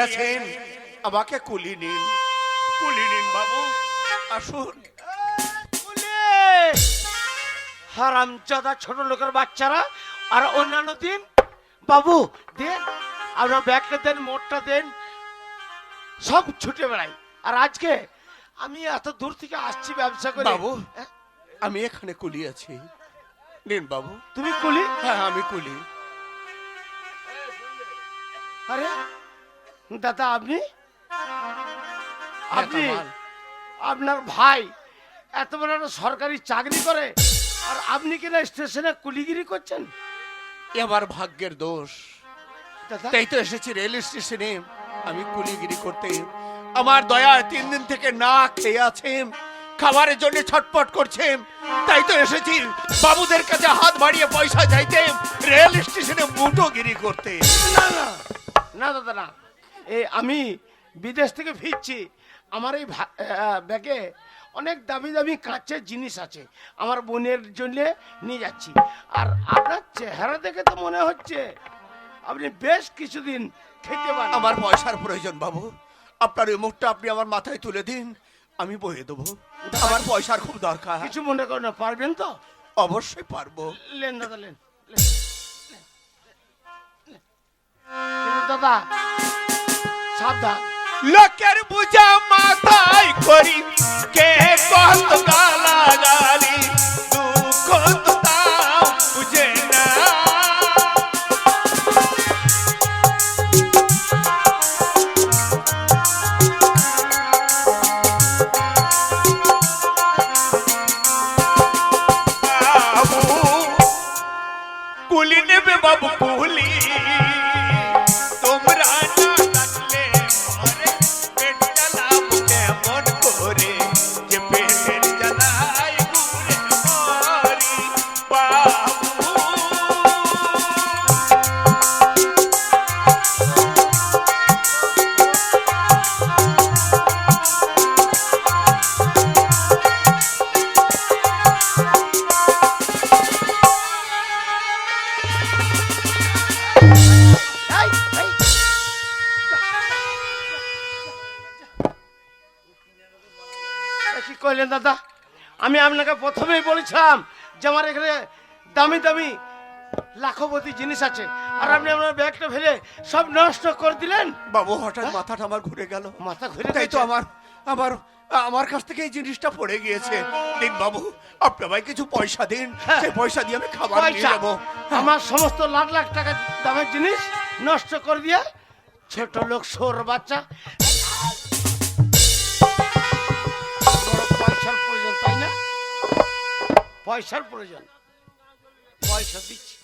আছেন আমাকে কুলি নিন বাবু, আসুন। হারামজাদা ছোট লোকের বাচ্চারা আর অন্যান্য দিন বাবু দেন, আপনার ব্যাগটা দেন, মোটটা দেন, সব ছুটে বেড়াই। আর আজকে আমি এত দূর থেকে আসছি ব্যবসা করে। বাবু আমি এখানে কুলি আছি, নিন বাবু। তুমি কুলি? হ্যাঁ আমি কুলি। আরে দাদা আপনি আপনি কামাল। আপনার ভাই এত বড় একটা সরকারি চাকরি করে আর আপনি কিনা স্টেশনে কুলিগিরি করছেন? এ আমার ভাগ্যের দোষ, দাদা তাই তো এসেছি রেল স্টেশনে আমি কুলিগিরি করতে। আমার দয়া 3 দিন থেকে না খেয়ে আছেন, খাবারের জন্য ছটপট করছেন, তাই তো এসেছি বাবুদের কাছে হাত বাড়িয়ে পয়সা চাইতে, রেল স্টেশনে মুঠোগিরি করতে। না না না দাদা না, এই আমি বিদেশ থেকে ফিরছি, আমার এই ব্যাগে অনেক দামি দামি কাঁচের জিনিস আছে, আমার বোনের জন্য নিয়ে যাচ্ছি। আর আপনার চেহারা দেখে তো মনে হচ্ছে আপনি বেশ কিছুদিন খেতে পারেন। আমার পয়সার প্রয়োজন বাবু, আপনার ওই মুখটা আপনি আমার মাথায় তুলে দিন, আমি বয়ে দেবো। আমার পয়সার খুব দরকার। কিছু মনে করেন না, পারবেন তো? অবশ্যই পারবো। লেন দাদা লেন, লেন, লেন, লেন। কিন্তু দাদা সাবধান। লোকের বুঝা মাথায় করি কে কত গালা গালি, দুঃখ তো তাও বুঝে না। বাবু কুলি নেবে বাবু কুলি, তোমরা না ডাকলে ঘরে পেট জ্বালাবো কেমন করে, যে পেটের জ্বালায় ঘুরে মরি। বাবু এই, এই। কি কইলেন দাদা? আমি আপনাকে প্রথমেই বলেছিলাম যে আমার এখানে দামি দামি লাখপতি জিনিস আছে, আর আপনি আপনার ব্যাগটা ফেলে সব নষ্ট করে দিলেন। বাবু হঠাৎ মাথাটা আমার ঘুরে গেল, মাথা ঘুরে তাই তো গেছে? আমার আমার কাছ থেকে এই জিনিসটা পড়ে গিয়েছে। দিন বাবু, আপনি আমায় কিছু পয়সা দিন, হ্যাঁ। সেই পয়সা দিয়ে আমি খাবার নিয়ে পয়সা? যাবো। আমার সমস্ত লাখ লাখ টাকা দামের জিনিস নষ্ট করে দিয়ে ছোট লোক সোর বাচ্চা। বড় পয়সার প্রয়োজন তাই না? পয়সার প্রয়োজন, পয়সা দিচ্ছি।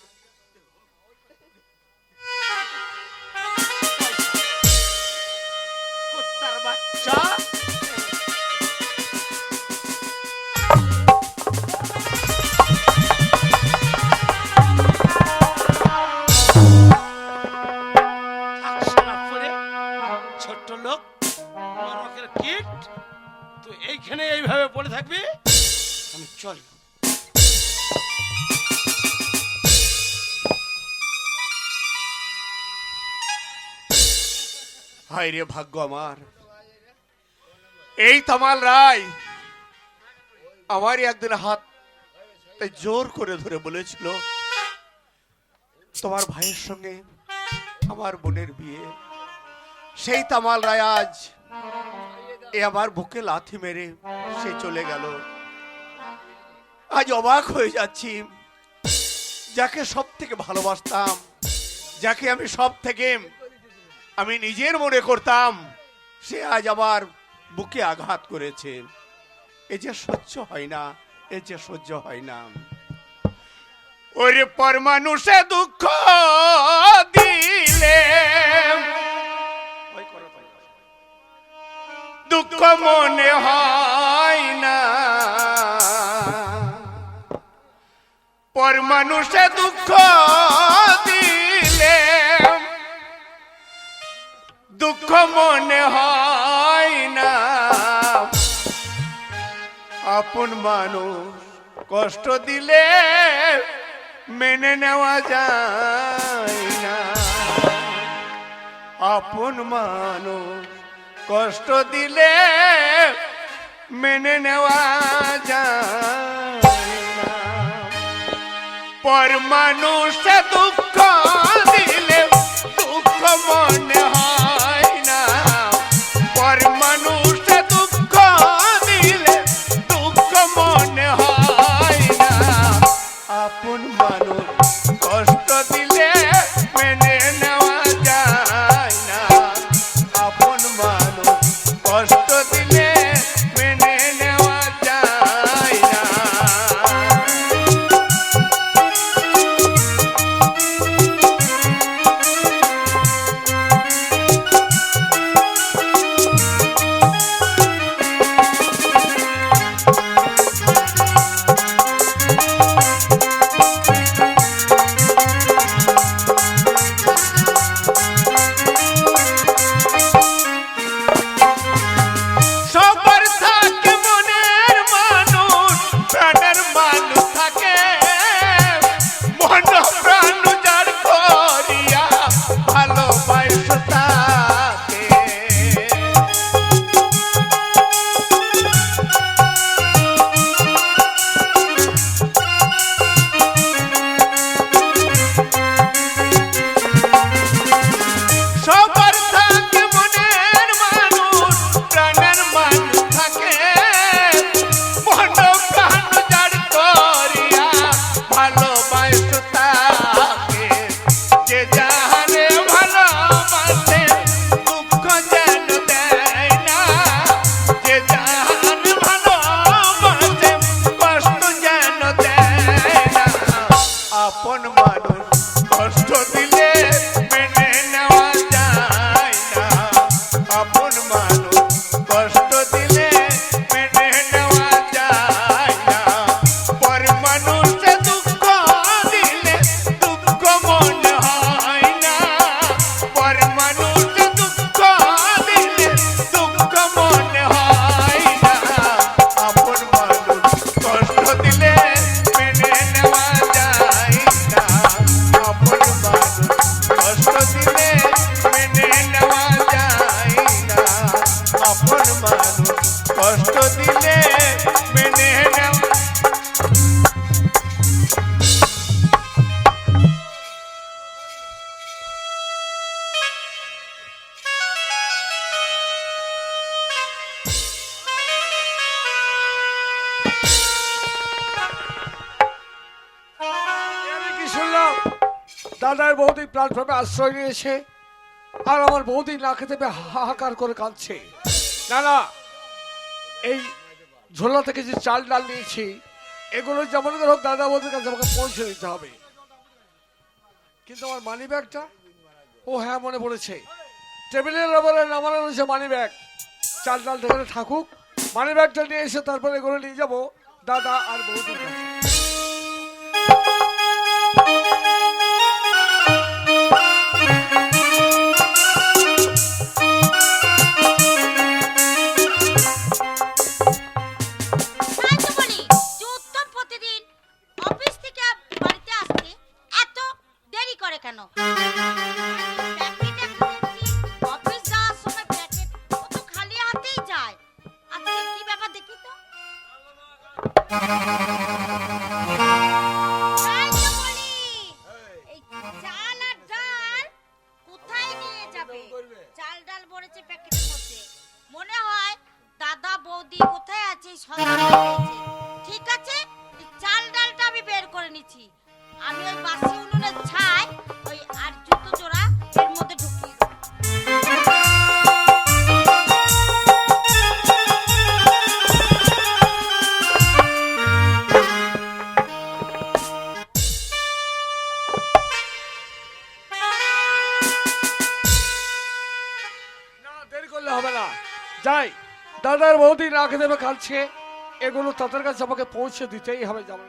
কুত্তার বাচ্চা। ছোট্ট লোক নরকের কীট, তুই এইখানে এইভাবে পড়ে থাকবি, আমি চল। হায় রে ভাগ্য আমার, এই তামাল রায় আমারই একদিন হাত জোর করে ধরে বলেছিল তোমার ভাইয়ের সঙ্গে আমার বোনের বিয়ে। সেই তামাল রায় আজ এ আমার বুকে লাথি মেরে সে চলে গেল। আজ অবাক হয়ে যাচ্ছি, যাকে সব থেকে ভালোবাসতাম, যাকে আমি সব থেকে আমি নিজের মনে করতাম, সে আজ আমার বুকে আঘাত করেছে। এ যে সহ্য হয় না, এ যে সহ্য হয় না। ওরে পর মানুষে দুঃখ দিলে দুঃখ মনে হয় না, পর মানুষে দুঃখ দিলে দুঃখ মনে হয় না, আপন মানুষ কষ্ট দিলে মেনে নেওয়া যায় না, আপন মানুষ কষ্ট দিলে মেনে নেওয়া যায় না, পর মানুষে দুঃখ দিলে দুঃখ মনে হয় না, পর মানুষে দুঃখ দিলে দুঃখ মনে হয় না, আপন মানুষ কষ্ট দিলে মেনে নেওয়া যায় না, আপন মানুষ কষ্ট দিলে মেনে নেওয়া যায় না। সবার থাকে মনের মানুষ, প্রাণের মানুষ থাকে, মন প্রাণ যার করিয়া ভালোবাসা তাকে। সবার থাকে মনের মানুষ, প্রাণের মানুষ থাকে, মন প্রাণ যার করিয়া ভালোবাসা তাকে। যে জাহানে ভালোবাসে দুঃখ যেন দেয় না, যে জাহান ভালোবাসে কষ্ট যেন দেয় না, আপন মানুষ কষ্ট দিলে মেনে নেওয়া যায় না, আপন মানুষ কষ্ট দিলে মেনে নেওয়া যায় না, পর মানুষে দুঃখ দিলে দুঃখ মনে হয় না, পর মানুষে দুঃখ দিলে দুঃখ মনে হয় না, আপন মানুষ কষ্ট দিলে মেনে নেওয়া যায় না, আপন মানুষ কষ্ট দিলে মেনে নেওয়া যায় না, আপন মানুষ কষ্ট দিলে মেনে নেওয়া। আমি কি শুনলাম দাদার বৌদি প্ল্যাটফর্মে আশ্রয় নিয়েছে আর আমার বৌদি না খেতে পেয়ে হাহাকার করে কাঁদছে। না না, এই ঝোলা থেকে যে চাল ডাল নিয়েছি এগুলো যেমন করে হোক দাদা বৌদির কাছে আমাকে পৌঁছে দিতে হবে। কিন্তু আমার মানি ব্যাগটা, ও হ্যাঁ মনে পড়েছে, টেবিলের ওপরে নামানো রয়েছে মানি ব্যাগ। চাল ডাল থেকে থাকুক, মানি ব্যাগটা নিয়ে এসে তারপরে এগুলো নিয়ে যাবো দাদা আর বৌদির কাছে। তাই তো বলি, যে উত্তম প্রতিদিন অফিস থেকে বাড়িতে আসতে এত দেরি করে কেন? প্যাকেটে খুলেছি, অফিস যাওয়ার সময় প্যাকেট ও তো খালি হাতেই যায়। আজকে কি ব্যাপার দেখি তো। তাই তো বলি, এই চাল আর ডাল কোথায় নিয়ে যাবে? চাল ডাল ভরেছে প্যাকেটের মধ্যে, মনে হয় দাদা বৌদি কোথায় আছে এই সন্ধান পেয়েছে। ঠিক আছে, এই চাল ডালটা আমি বের করে নিচ্ছি। আমি ওই বাসি উনুনের ছাই ওই আর জুতো জোড়া এর মধ্যে ঢুকিয়ে দেবো। না দেরি করলে হবে না, যাই। দাদার বৌদি না খেতে পেয়ে কাঁদছে, এগুলো তাদের কাছে আমাকে পৌঁছে দিতেই হবে। যাবো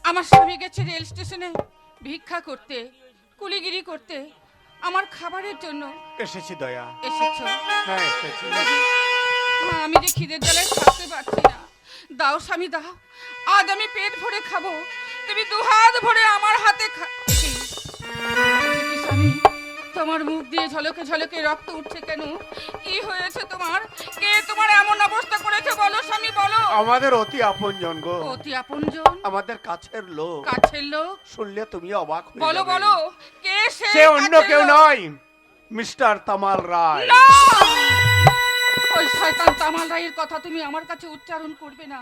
আমার স্বামী গেছে রেল স্টেশনে ভিক্ষা করতে, কুলিগিরি করতে। আমার খাবারের জন্য এসেছি দয়া। এসেছো? হ্যাঁ এসেছি। মা, আমি যে খিদের জ্বালায় থাকতে পারছি না। দাও স্বামী দাও, আজ আমি পেট ভরে খাবো। তুমি দুহাত ভরে আমার হাতে স্বামী, তোমার মুখ দিয়ে ঝলকে ঝলকে রক্ত উঠছে কেন? কি হয়েছে তোমার? কে তোমার এমন অবস্থা করেছে বলো স্বামী, বলো। আমাদের অতি আপনজন গো, অতি আপনজন? আমাদের কাছের লোক। কাছের লোক? শুনলে তুমি অবাক হয়ে বলো যাবে। বলো, কে সে? সে অন্য কাছের কেউ লোক? নয়, মিস্টার তামাল রায়। না! ওই শয়তান তামাল রায়ের কথা তুমি আমার কাছে উচ্চারণ করবে না।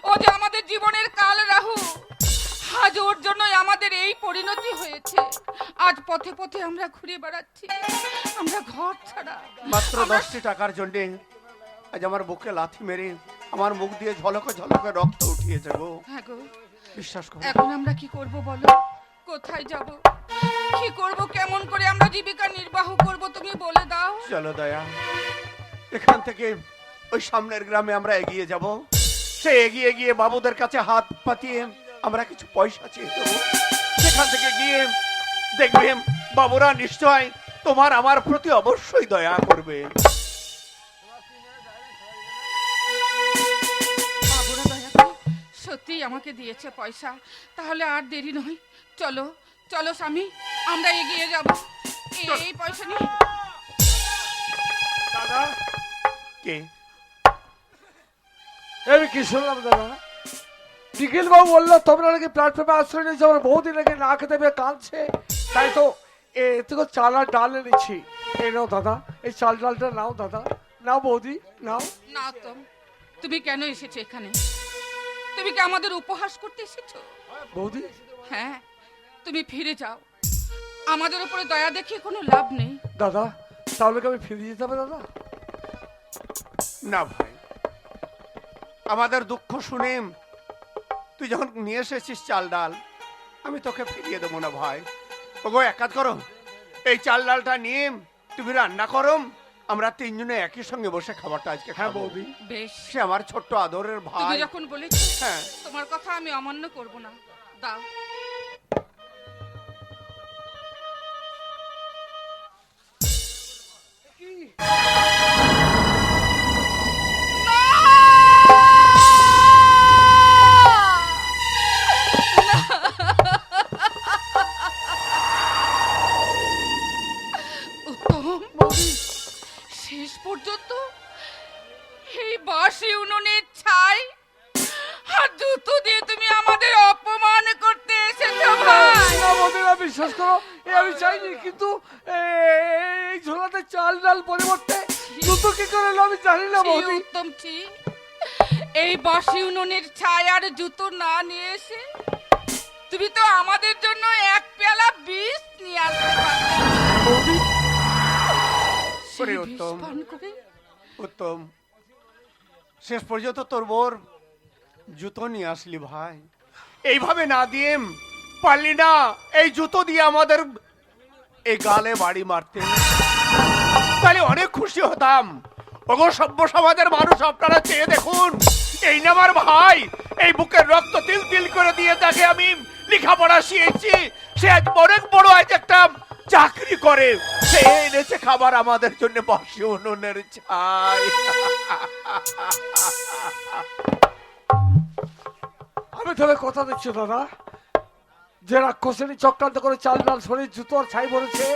ও যে আমাদের জীবনের কাল রাহু। আজ ওর জন্যই আমাদের এই পরিণতি হয়েছে। আজ পথে পথে আমরা ঘুরে বেড়াচ্ছি, আমরা ঘর ছাড়া। মাত্র 10টি টাকার জন্য আজ আমার বুকে লাথি মেরে আমার মুখ দিয়ে ঝলকে ঝলকে রক্ত উঠিয়েছে গো। হ্যাঁ গো, বিশ্বাস করো। এখন আমরা কি করব বলো? কোথায় যাব? কি করব? কেমন করে আমরা জীবিকা নির্বাহ করব তুমি বলে দাও। চলো দয়া, এখান থেকে ওই সামনের গ্রামে আমরা এগিয়ে যাব। সে এগিয়ে গিয়ে বাবুদের কাছে হাত পাতিয়ে আমরা কিছু পয়সা চেয়ে দেবো। সেখান থেকে গিয়ে দেখবে বাবুরা নিশ্চয় তোমার আমার প্রতি অবশ্যই দয়া করবে। বাবুরা দয়া করে সত্যি আমাকে দিয়েছে পয়সা। তাহলে আর দেরি নয়, চলো চলো স্বামী, আমরা এগিয়ে যাব। এই পয়সা নিয়ে। দাদা, কে? আমি কি শুনলাম দাদা? নিখিল বাবু বললো তোমরা নাকি প্ল্যাটফর্মে আশ্রয় নিয়েছো, আমার বৌদি নাকি না খেতে পেয়ে কাঁদছে, তাই তো এটুকু চাল আর ডাল এনেছি। এই নাও দাদা, এই চাল ডালটা নাও দাদা, নাও বৌদি নাও। না তো, তুমি কেন এসেছো এখানে? তুমি কি আমাদের উপহাস করতে এসেছো? বৌদি, হ্যাঁ, তুমি ফিরে যাও। আমাদের উপরে দয়া দেখিয়ে কোনো লাভ নেই। দাদা তাহলে কি আমি ফিরে যেতে হবে দাদা? না ভাই, আমাদের দুঃখ শুনে তুই যখন নিয়ে এসেছিস চাল ডাল, আমি তোকে ফিরিয়ে দেবো না ভাই। ওগো এক কাজ করো, এই চাল ডালটা নিয়ে তুমি রান্না করো, আমরা তিনজনে একই সঙ্গে বসে খাবারটা আজকে হ্যাঁ খাবো। বৌদি। বেশ, সে আমার ছোট্ট আদরের তুমি ভাই। যখন বলেছো, হ্যাঁ। তোমার কথা আমি অমান্য করব না। দাও। উত্তম, শেষ পর্যন্ত এই বাসি উনুনের ছাই আর জুতো দিয়ে তুমি আমাদের অপমান করতে এসেছো ভাই। না বৌদি, না বিশ্বাস করো, আমি চাইনি, কিন্তু এই ঝোলাতে চাল ডাল পরিবর্তে দুটো কি করে এলো আমি জানি না ছি, বৌদি। উত্তম ছি। এই বাসি উনুনের ছাই আর জুতো না নিয়ে এসে তুমি তো আমাদের জন্য এক পেয়ালা বিষ নিয়ে আসতে পারতে। বৌদি, সেই ওরে বিষ উত্তম। পান করে উত্তম, শেষ পর্যন্ত তোর বোর জুতো নিয়ে আসলি ভাই। এইভাবে না দিয়ে পারলি না এই জুতো দিয়ে আমাদের এই গালে বাড়ি মারতে, তাহলে অনেক খুশি হতাম। ওগো সভ্য সমাজের মানুষ, আপনারা চেয়ে দেখুন, এই না আমার ভাই, এই বুকের রক্ত তিল তিল করে দিয়ে তাকে আমি লেখাপড়া শিখেছি, সে আজ অনেক বড় আজ একটা চাকরি করে, সে এনেছে খাবার আমাদের জন্য বাসি উনুনের ছাই। আমি তবে কথা দিচ্ছি দাদা, যে রাক্ষসিনী চক্রান্ত করে চাল ডাল শরীর জুতো আর ছাই বলেছে,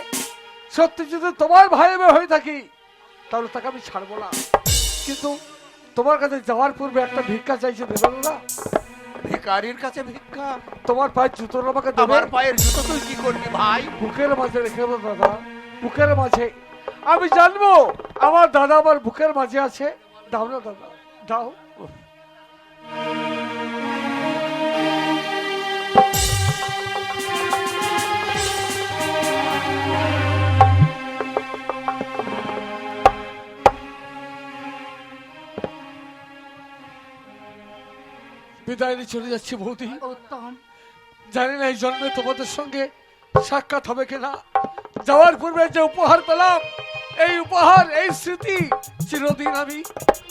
সত্যি যদি তোমার ভাই আমি হয়ে থাকি তাহলে তাকে আমি ছাড়বো না। কিন্তু তোমার কাছে যাওয়ার পূর্বে একটা ভিক্ষা চাইছে, দেবেন না? ভিখারির কাছে ভিক্ষা? তোমার পায়ের জুতো আমাকে দেবে? আমার পায়ের জুতো তুই কি করবি ভাই? বুকের মাঝে রেখে দেবো দাদা, বুকের মাঝে। আমি জানবো আমার দাদা আমার বুকের মাঝে আছে। দাও না দাদা, দাও। বিদায় নিয়ে চলে যাচ্ছি বৌদি। উত্তম, জানি না এই জন্মে তোমাদের সঙ্গে সাক্ষাৎ হবে কিনা। যাওয়ার পূর্বে যে উপহার পেলাম, এই উপহার, এই স্মৃতি চিরদিন আমি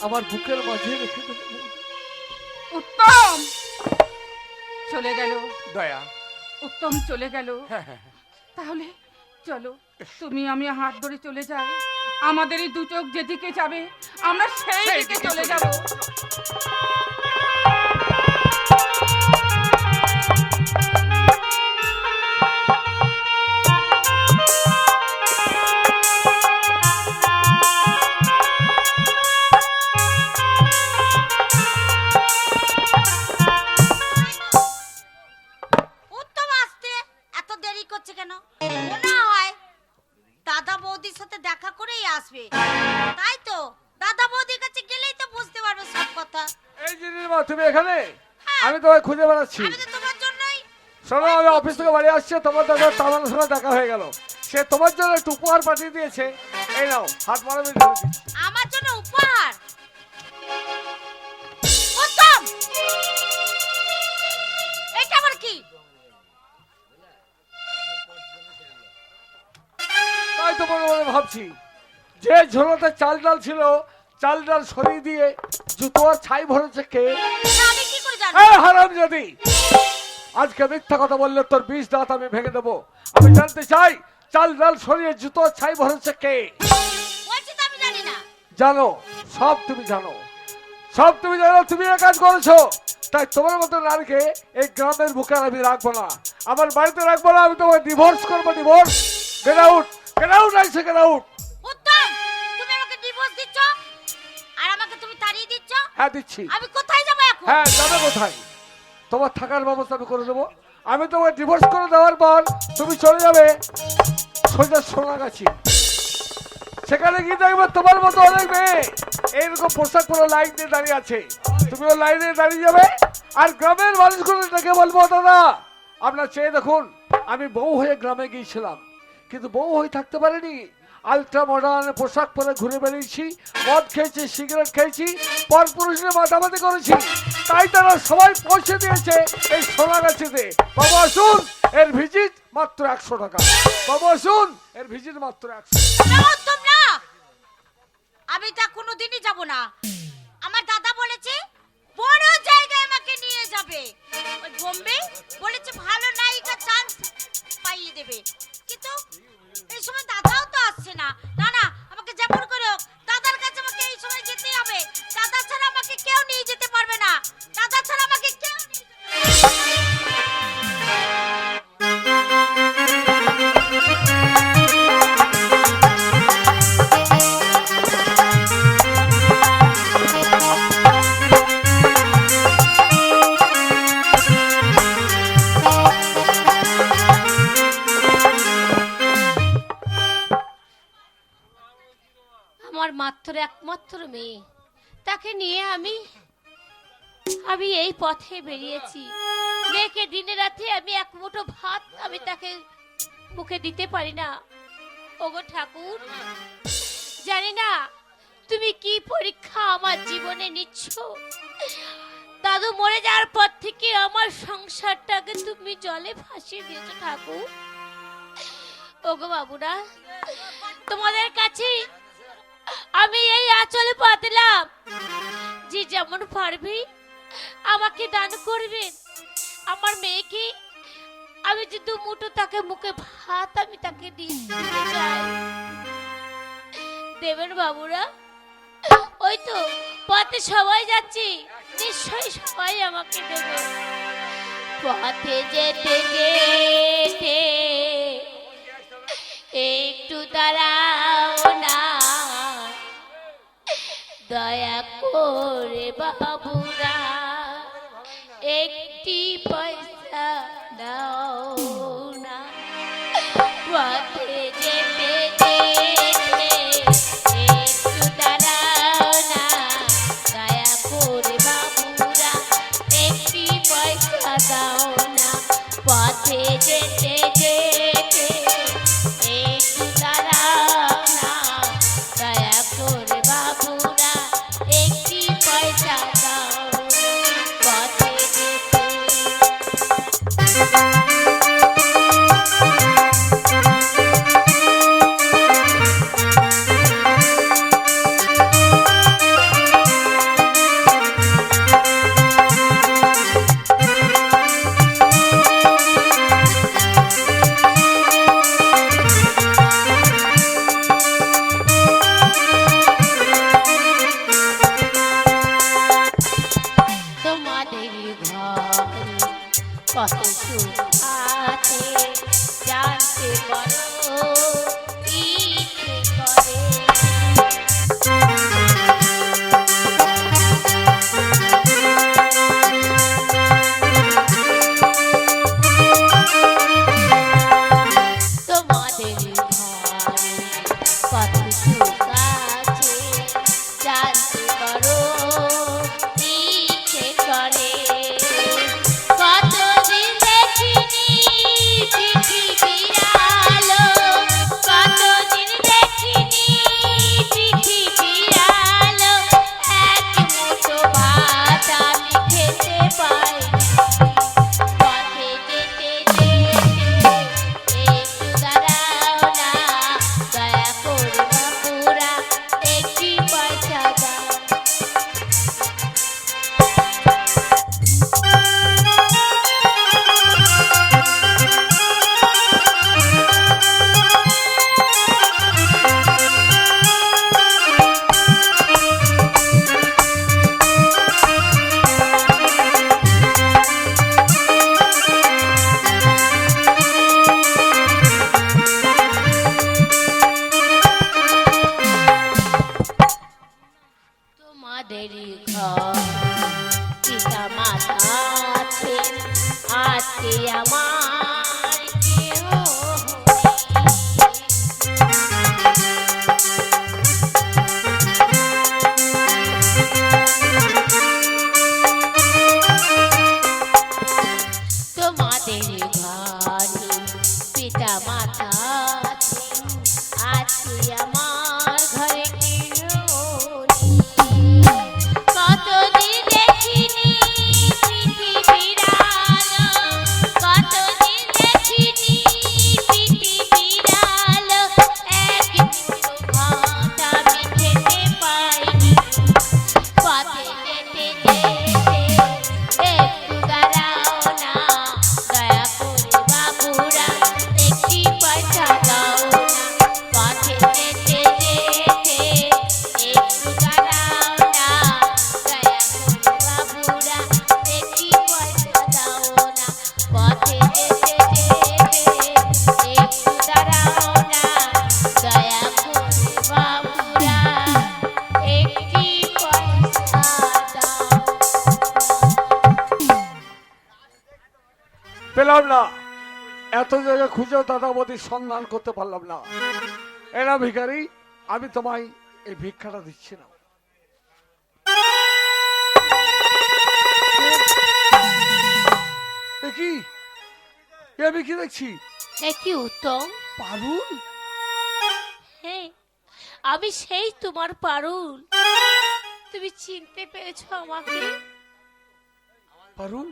আমার বুকের মাঝে রেখে দেব। উত্তম চলে গেল। দয়া। উত্তম চলে গেল। হ্যাঁ হ্যাঁ হ্যাঁ। তাহলে চলো তুমি আমি হাত ধরে চলে যাই, আমাদের এই দু চোখ যেদিকে যাবে আমরা সেই দিকে চলে যাব। উত্তম আসতে এত দেরি করছে কেন? মনে হয় দাদা বৌদির সাথে দেখা করেই আসবে, তাই তো দাদা বৌদির কাছে গেলেই তো বুঝতে পারবে সব কথা। এই যে নীলিমা, তুমি এখানে? আমি তোমায় খুঁজে বেড়াচ্ছি। আমি তো তোমার জন্যই। শোনো, আমি অফিস থেকে বাড়ি আসছি, তোমার দাদা তামানের সঙ্গে দেখা হয়ে গেল। সে তোমার জন্য একটু উপহার পাঠিয়ে দিয়েছে। এই নাও, হাত মারাবি। আমার জন্য উপহার? উত্তম, এটা আবার কি? তাই তো মনে মনে ভাবছি, যে ঝোলাতে চাল ডাল ছিল, চাল ডাল সরিয়ে দিয়ে জুতো আর ছাই ভরেছে কে? আমি কি করে জানবো? এই হারামজাদি, আজকে মিথ্যা কথা বললে তোর 20 দাঁত আমি ভেঙে দেবো। আমি জানতে চাই, চাল ডাল সরিয়ে জুতো আর ছাই ভরেছে কে? বলছি তো আমি জানি না। জানো, সব তুমি জানো, সব তুমি জানো। তুমি এ কাজ করেছো, তাই তোমার মতো নারীকে এই গ্রামের বুকে আর আমি রাখবো না, আমার বাড়িতে রাখবো না। আমি তোমাকে ডিভোর্স করবো। Divorce. Get out, get out, আইসে গেট আউট। উত্তম, তুমি আমাকে ডিভোর্স দিচ্ছ আর আমাকে তুমি তাড়িয়ে দিচ্ছ? হ্যাঁ, দিচ্ছি। আমি কোথায় যাব এখন? হ্যাঁ, যাবে কোথায়? তোমার থাকার ব্যবস্থা আমি করে দেবো। আমি তোমাকে ডিভোর্স করে দেওয়ার পর তুমি চলে যাবে সোজা সোনাগাছি। সেখানে গিয়ে দেখবে তোমার মতো অনেক মেয়ে এইরকম পোশাক পরে লাইন দিয়ে দাঁড়িয়ে আছে। তুমি ওই লাইনে দাঁড়িয়ে যাবে আর গ্রামের মানুষগুলো ডেকে বলবো, দাদা আপনার চেয়ে দেখুন, আমি বউ হয়ে গ্রামে গিয়েছিলাম, কিন্তু বউ হয়ে থাকতে পারিনি। আলট্রা মডার্ন পোশাক পরে ঘুরে বেরিয়েছি, মদ খেয়েছি, সিগারেট খেয়েছি, পর পুরুষের মাতামাতি করেছি। তাই তারা সবাই পৌঁছে দিয়েছে এই সোনাগাছিতে। বাবু আসুন, এর ভিজিট মাত্র 100 টাকা। বাবু আসুন, এর ভিজিট মাত্র 100। না উত্তম, না, আমি তা কোনোদিনই যাব না। আমার দাদা বলেছে বড় জায়গায় আমাকে নিয়ে যাবে, ওই বোম্বে বলেছে ভালো নায়িকা চান্স পাইয়ে দেবে। কিন্তু এই সময় দাদাও তো আসছে না। না না, আমাকে যেমন করে হোক দাদার কাছে আমাকে এই সময় যেতেই হবে। দাদা ছাড়া আমাকে কেউ নিয়ে যেতে পারবে না। দাদা ছাড়া আমাকে কেউ নিয়ে আমার মাত্র একমাত্র মেয়ে, তাকে নিয়ে আমি এই পথে বেরিয়েছি। মেয়েকে দিনে রাতে আমি এক মুঠো ভাত আমি তাকে মুখে দিতে পারি না। ওগো ঠাকুর, জানি না তুমি কি পরীক্ষা আমার জীবনে নিচ্ছ। দাদু মরে যাওয়ার পর থেকে আমার সংসারটাকে তুমি জলে ভাসিয়ে দিয়েছো ঠাকুর। ওগো বাবুরা, তোমাদের কাছে আমি এই আঁচলে পাতলাম, যে যেমন পারবি আমাকে দান করবেন। আমার মেয়েকে আমি যে দু মুঠো তাকে মুখে ভাত আমি তাকে দিতে চাই। দেবেন বাবুরা, ওই তো পথে সবাই যাচ্ছি, নিশ্চয়ই সবাই আমাকে দেবে। পথে যেতে যেতে একটু দাঁড়াও না, দয়া করে বাবুরা একটি পয়সা দাও না। পথে যেতে যেতে একটু দাঁড়াও না, দয়া করে বাবুরা একটি পয়সা দাও না। পথে যেতে যেতে একটু দাঁড়াও না, দয়া করে বাবুরা একটি পয়সা দাও। পথে যেতে ঘরে কত সুখ আছে জানতে পারো ইচ্ছে করে। তোমাদের ঘরে কত সুখ আছে জানতে পারো ইচ্ছে করে। কতদিন দেখিনি পৃথিবীর আলো, কতদিন দেখিনি পৃথিবীর আলো, এক মুঠো ভাত আমি খেতে পাই। পথে যেতে যেতে একটু দাঁড়াও না, দয়া করে বাপুরা একটি পয়সা দাও। তোমাদের ঘর পিতা মাতা আছে, আজকে আমার কেহ তোমাদের ঘরে পিতা মাতা আছে, আজকে আমার ঘরে কেহ নেই। কতদিন দেখিনি পৃথিবীর আলো, কতদিন দেখিনি পৃথিবীর আলো, এক মুঠো ভাত আমি খেতে পাইনি। পথে যেতে যেতে একটু দাঁড়াও না, দয়া করে বাবুরা একটি পয়সা দাও না। পথে যেতে যেতে একটু দাঁড়াও না, দয়া করে বাবুরা একটি পয়সা দাও না। পথে যেতে যেতে একটু দাঁড়াও না, দয়া করে বাবুরা একটি পয়সা দাও। পেলাম না, এত জায়গা খুঁজেও দাদা বৌদির সন্ধান করতে পারলাম না। এরা ভিখারি, আমি তোমায় এই ভিক্ষাটা দিচ্ছি না। এ কি? এ আমি কি দেখছি? কি উত্তম, পারুল? হ্যাঁ আমি সেই তোমার পারুল। তুমি চিনতে পেরেছো আমাকে? পারুল,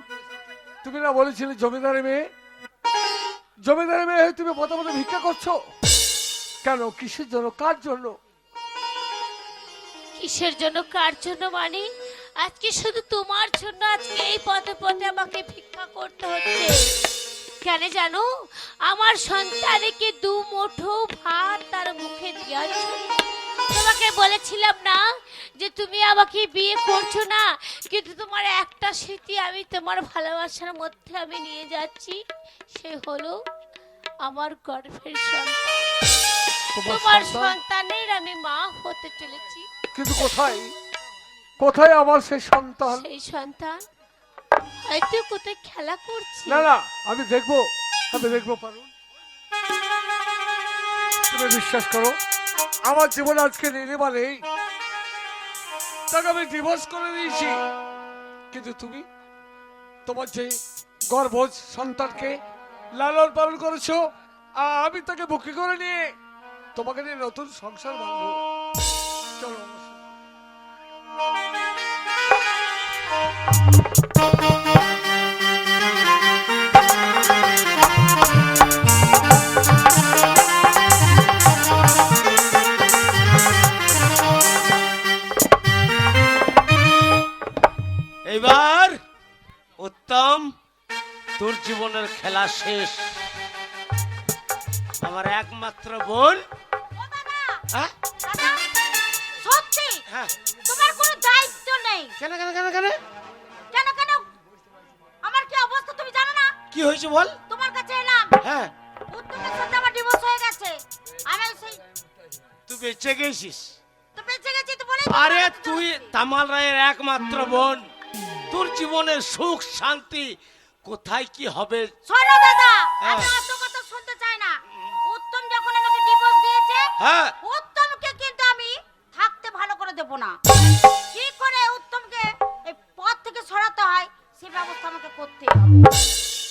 তুমি না বলেছিলে জমিদারের মেয়ে? জমিদারের মেয়ে হয়ে তুমি পথে পথে ভিক্ষা করছো কেন? কিসের জন্য, কার জন্য? কিসের জন্য কার জন্য মানে আজকে শুধু তোমার জন্য আজকে এই পথে পথে আমাকে ভিক্ষা করতে হচ্ছে। কেন জানো? আমার সন্তানকে দু মুঠো ভাত তার মুখে দেওয়ার জন্য। তোমাকে বলেছিলাম না যে তুমি আমাকে বিয়ে করছো না, কিন্তু তোমার একটা স্মৃতি আমি তোমার ভালোবাসার মধ্যে আমি নিয়ে যাচ্ছি, সে হলো আমার গর্ভের সন্তান। তোমার সন্তানের আমি মা হতে চলেছি। কিন্তু কোথায়, কোথায় আমার সেই সন্তান? সেই সন্তান হয়তো কোথায় খেলা করছে। না না, আমি দেখবো, আমি দেখবো পারুল। তুমি বিশ্বাস করো, আমার জীবনে আজকে নীলিমা নেই, তাকে আমি ডিভোর্স করে দিয়েছি। কিন্তু তুমি তোমার যে গর্ভজ সন্তানকে লালন পালন করেছো, আমি তাকে বুকে করে নিয়ে তোমাকে নিয়ে নতুন সংসার বাঁধবো। চলো আমার এইবার উত্তম, তোর জীবনের খেলা শেষ। আমার একমাত্র বোন। হ্যাঁ? সত্যি হ্যাঁ। তোমার কোনো দায়িত্ব নেই। কেন কেন কেন কেন? কেন কেন কি হয়েছে বল? তোমার কাছে এলাম। হ্যাঁ, উত্তমের সাথে আমার ডিভোর্স হয়ে গেছে। আমি সেই তুই বেঁচে গেছিস। তো বেঁচে গেছি তো বলে। আরে তুই তামাল রায়ের একমাত্র বোন, তোর জীবনের সুখ শান্তি কোথায় কি হবে? শোনো দাদা, হ্যাঁ। আমি অত কথা শুনতে চাই না। উত্তম যখন আমাকে ডিভোর্স দিয়েছে, হ্যাঁ, উত্তমকে কিন্তু আমি থাকতে ভালো করে দেব না। কি করে উত্তমকে এই পথ থেকে সরাতে হয় সেই ব্যবস্থা আমাকে করতে হবে।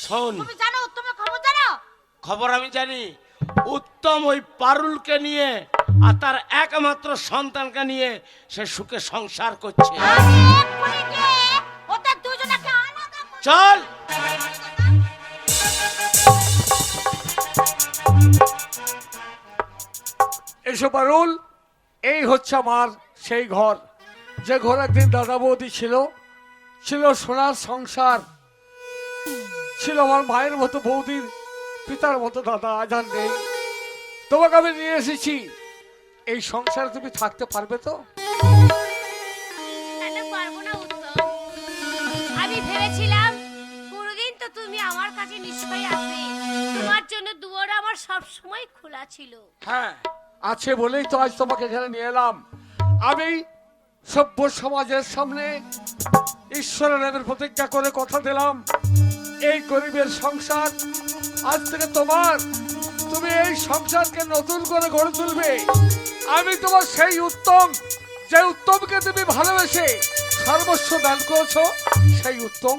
শোন, তুমি জানো উত্তমের খবর জানো? খবর আমি জানি। উত্তম ওই পারুলকে নিয়ে আর তার একমাত্র সন্তানকে নিয়ে সে সুখে সংসার করছে। আমি এক্ষুনি গিয়ে ওদের দুজনকে আলাদা করে চল। এসো পারুল, এই হচ্ছে আমার সেই ঘর, যে ঘর একদিন দাদা বৌদি ছিল, ছিল সোনার সংসার, ছিল আমার মায়ের মতো বৌদির পিতার মতো দাদা, আজ আর নেই। তোমাকে আমি নিয়ে এসেছি, এই সংসারে তুমি থাকতে পারবে তো? কেন পারবো না উত্তম? আমি ভেবেছিলাম কোনদিন তো তুমি আমার কাছে নিশ্চয়ই আসবে। তোমার জন্য দুয়ার আমার সব সময় খোলা ছিল। হ্যাঁ, আছে বলেই তো আজ তোমাকে এখানে নিয়ে এলাম। আমি সভ্য সমাজের সামনে ঈশ্বরের নামের প্রতিজ্ঞা করে কথা দিলাম, এই গরিবের সংসার আজ থেকে তোমার। তুমি এই সংসারকে নতুন করে গড়ে তুলবে। আমি তোমার সেই উত্তম, যে উত্তমকে তুমি ভালোবেসে সর্বস্ব দান করেছো, সেই উত্তম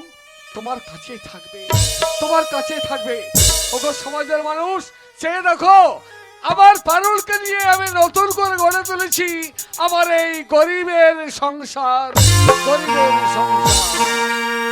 তোমার কাছেই থাকবে, তোমার কাছেই থাকবে। ওগো সমাজের মানুষ, চেয়ে দেখো, আমার পারুলকে নিয়ে আমি নতুন করে গড়ে তুলেছি আমার এই গরিবের সংসার, গরিবের সংসার।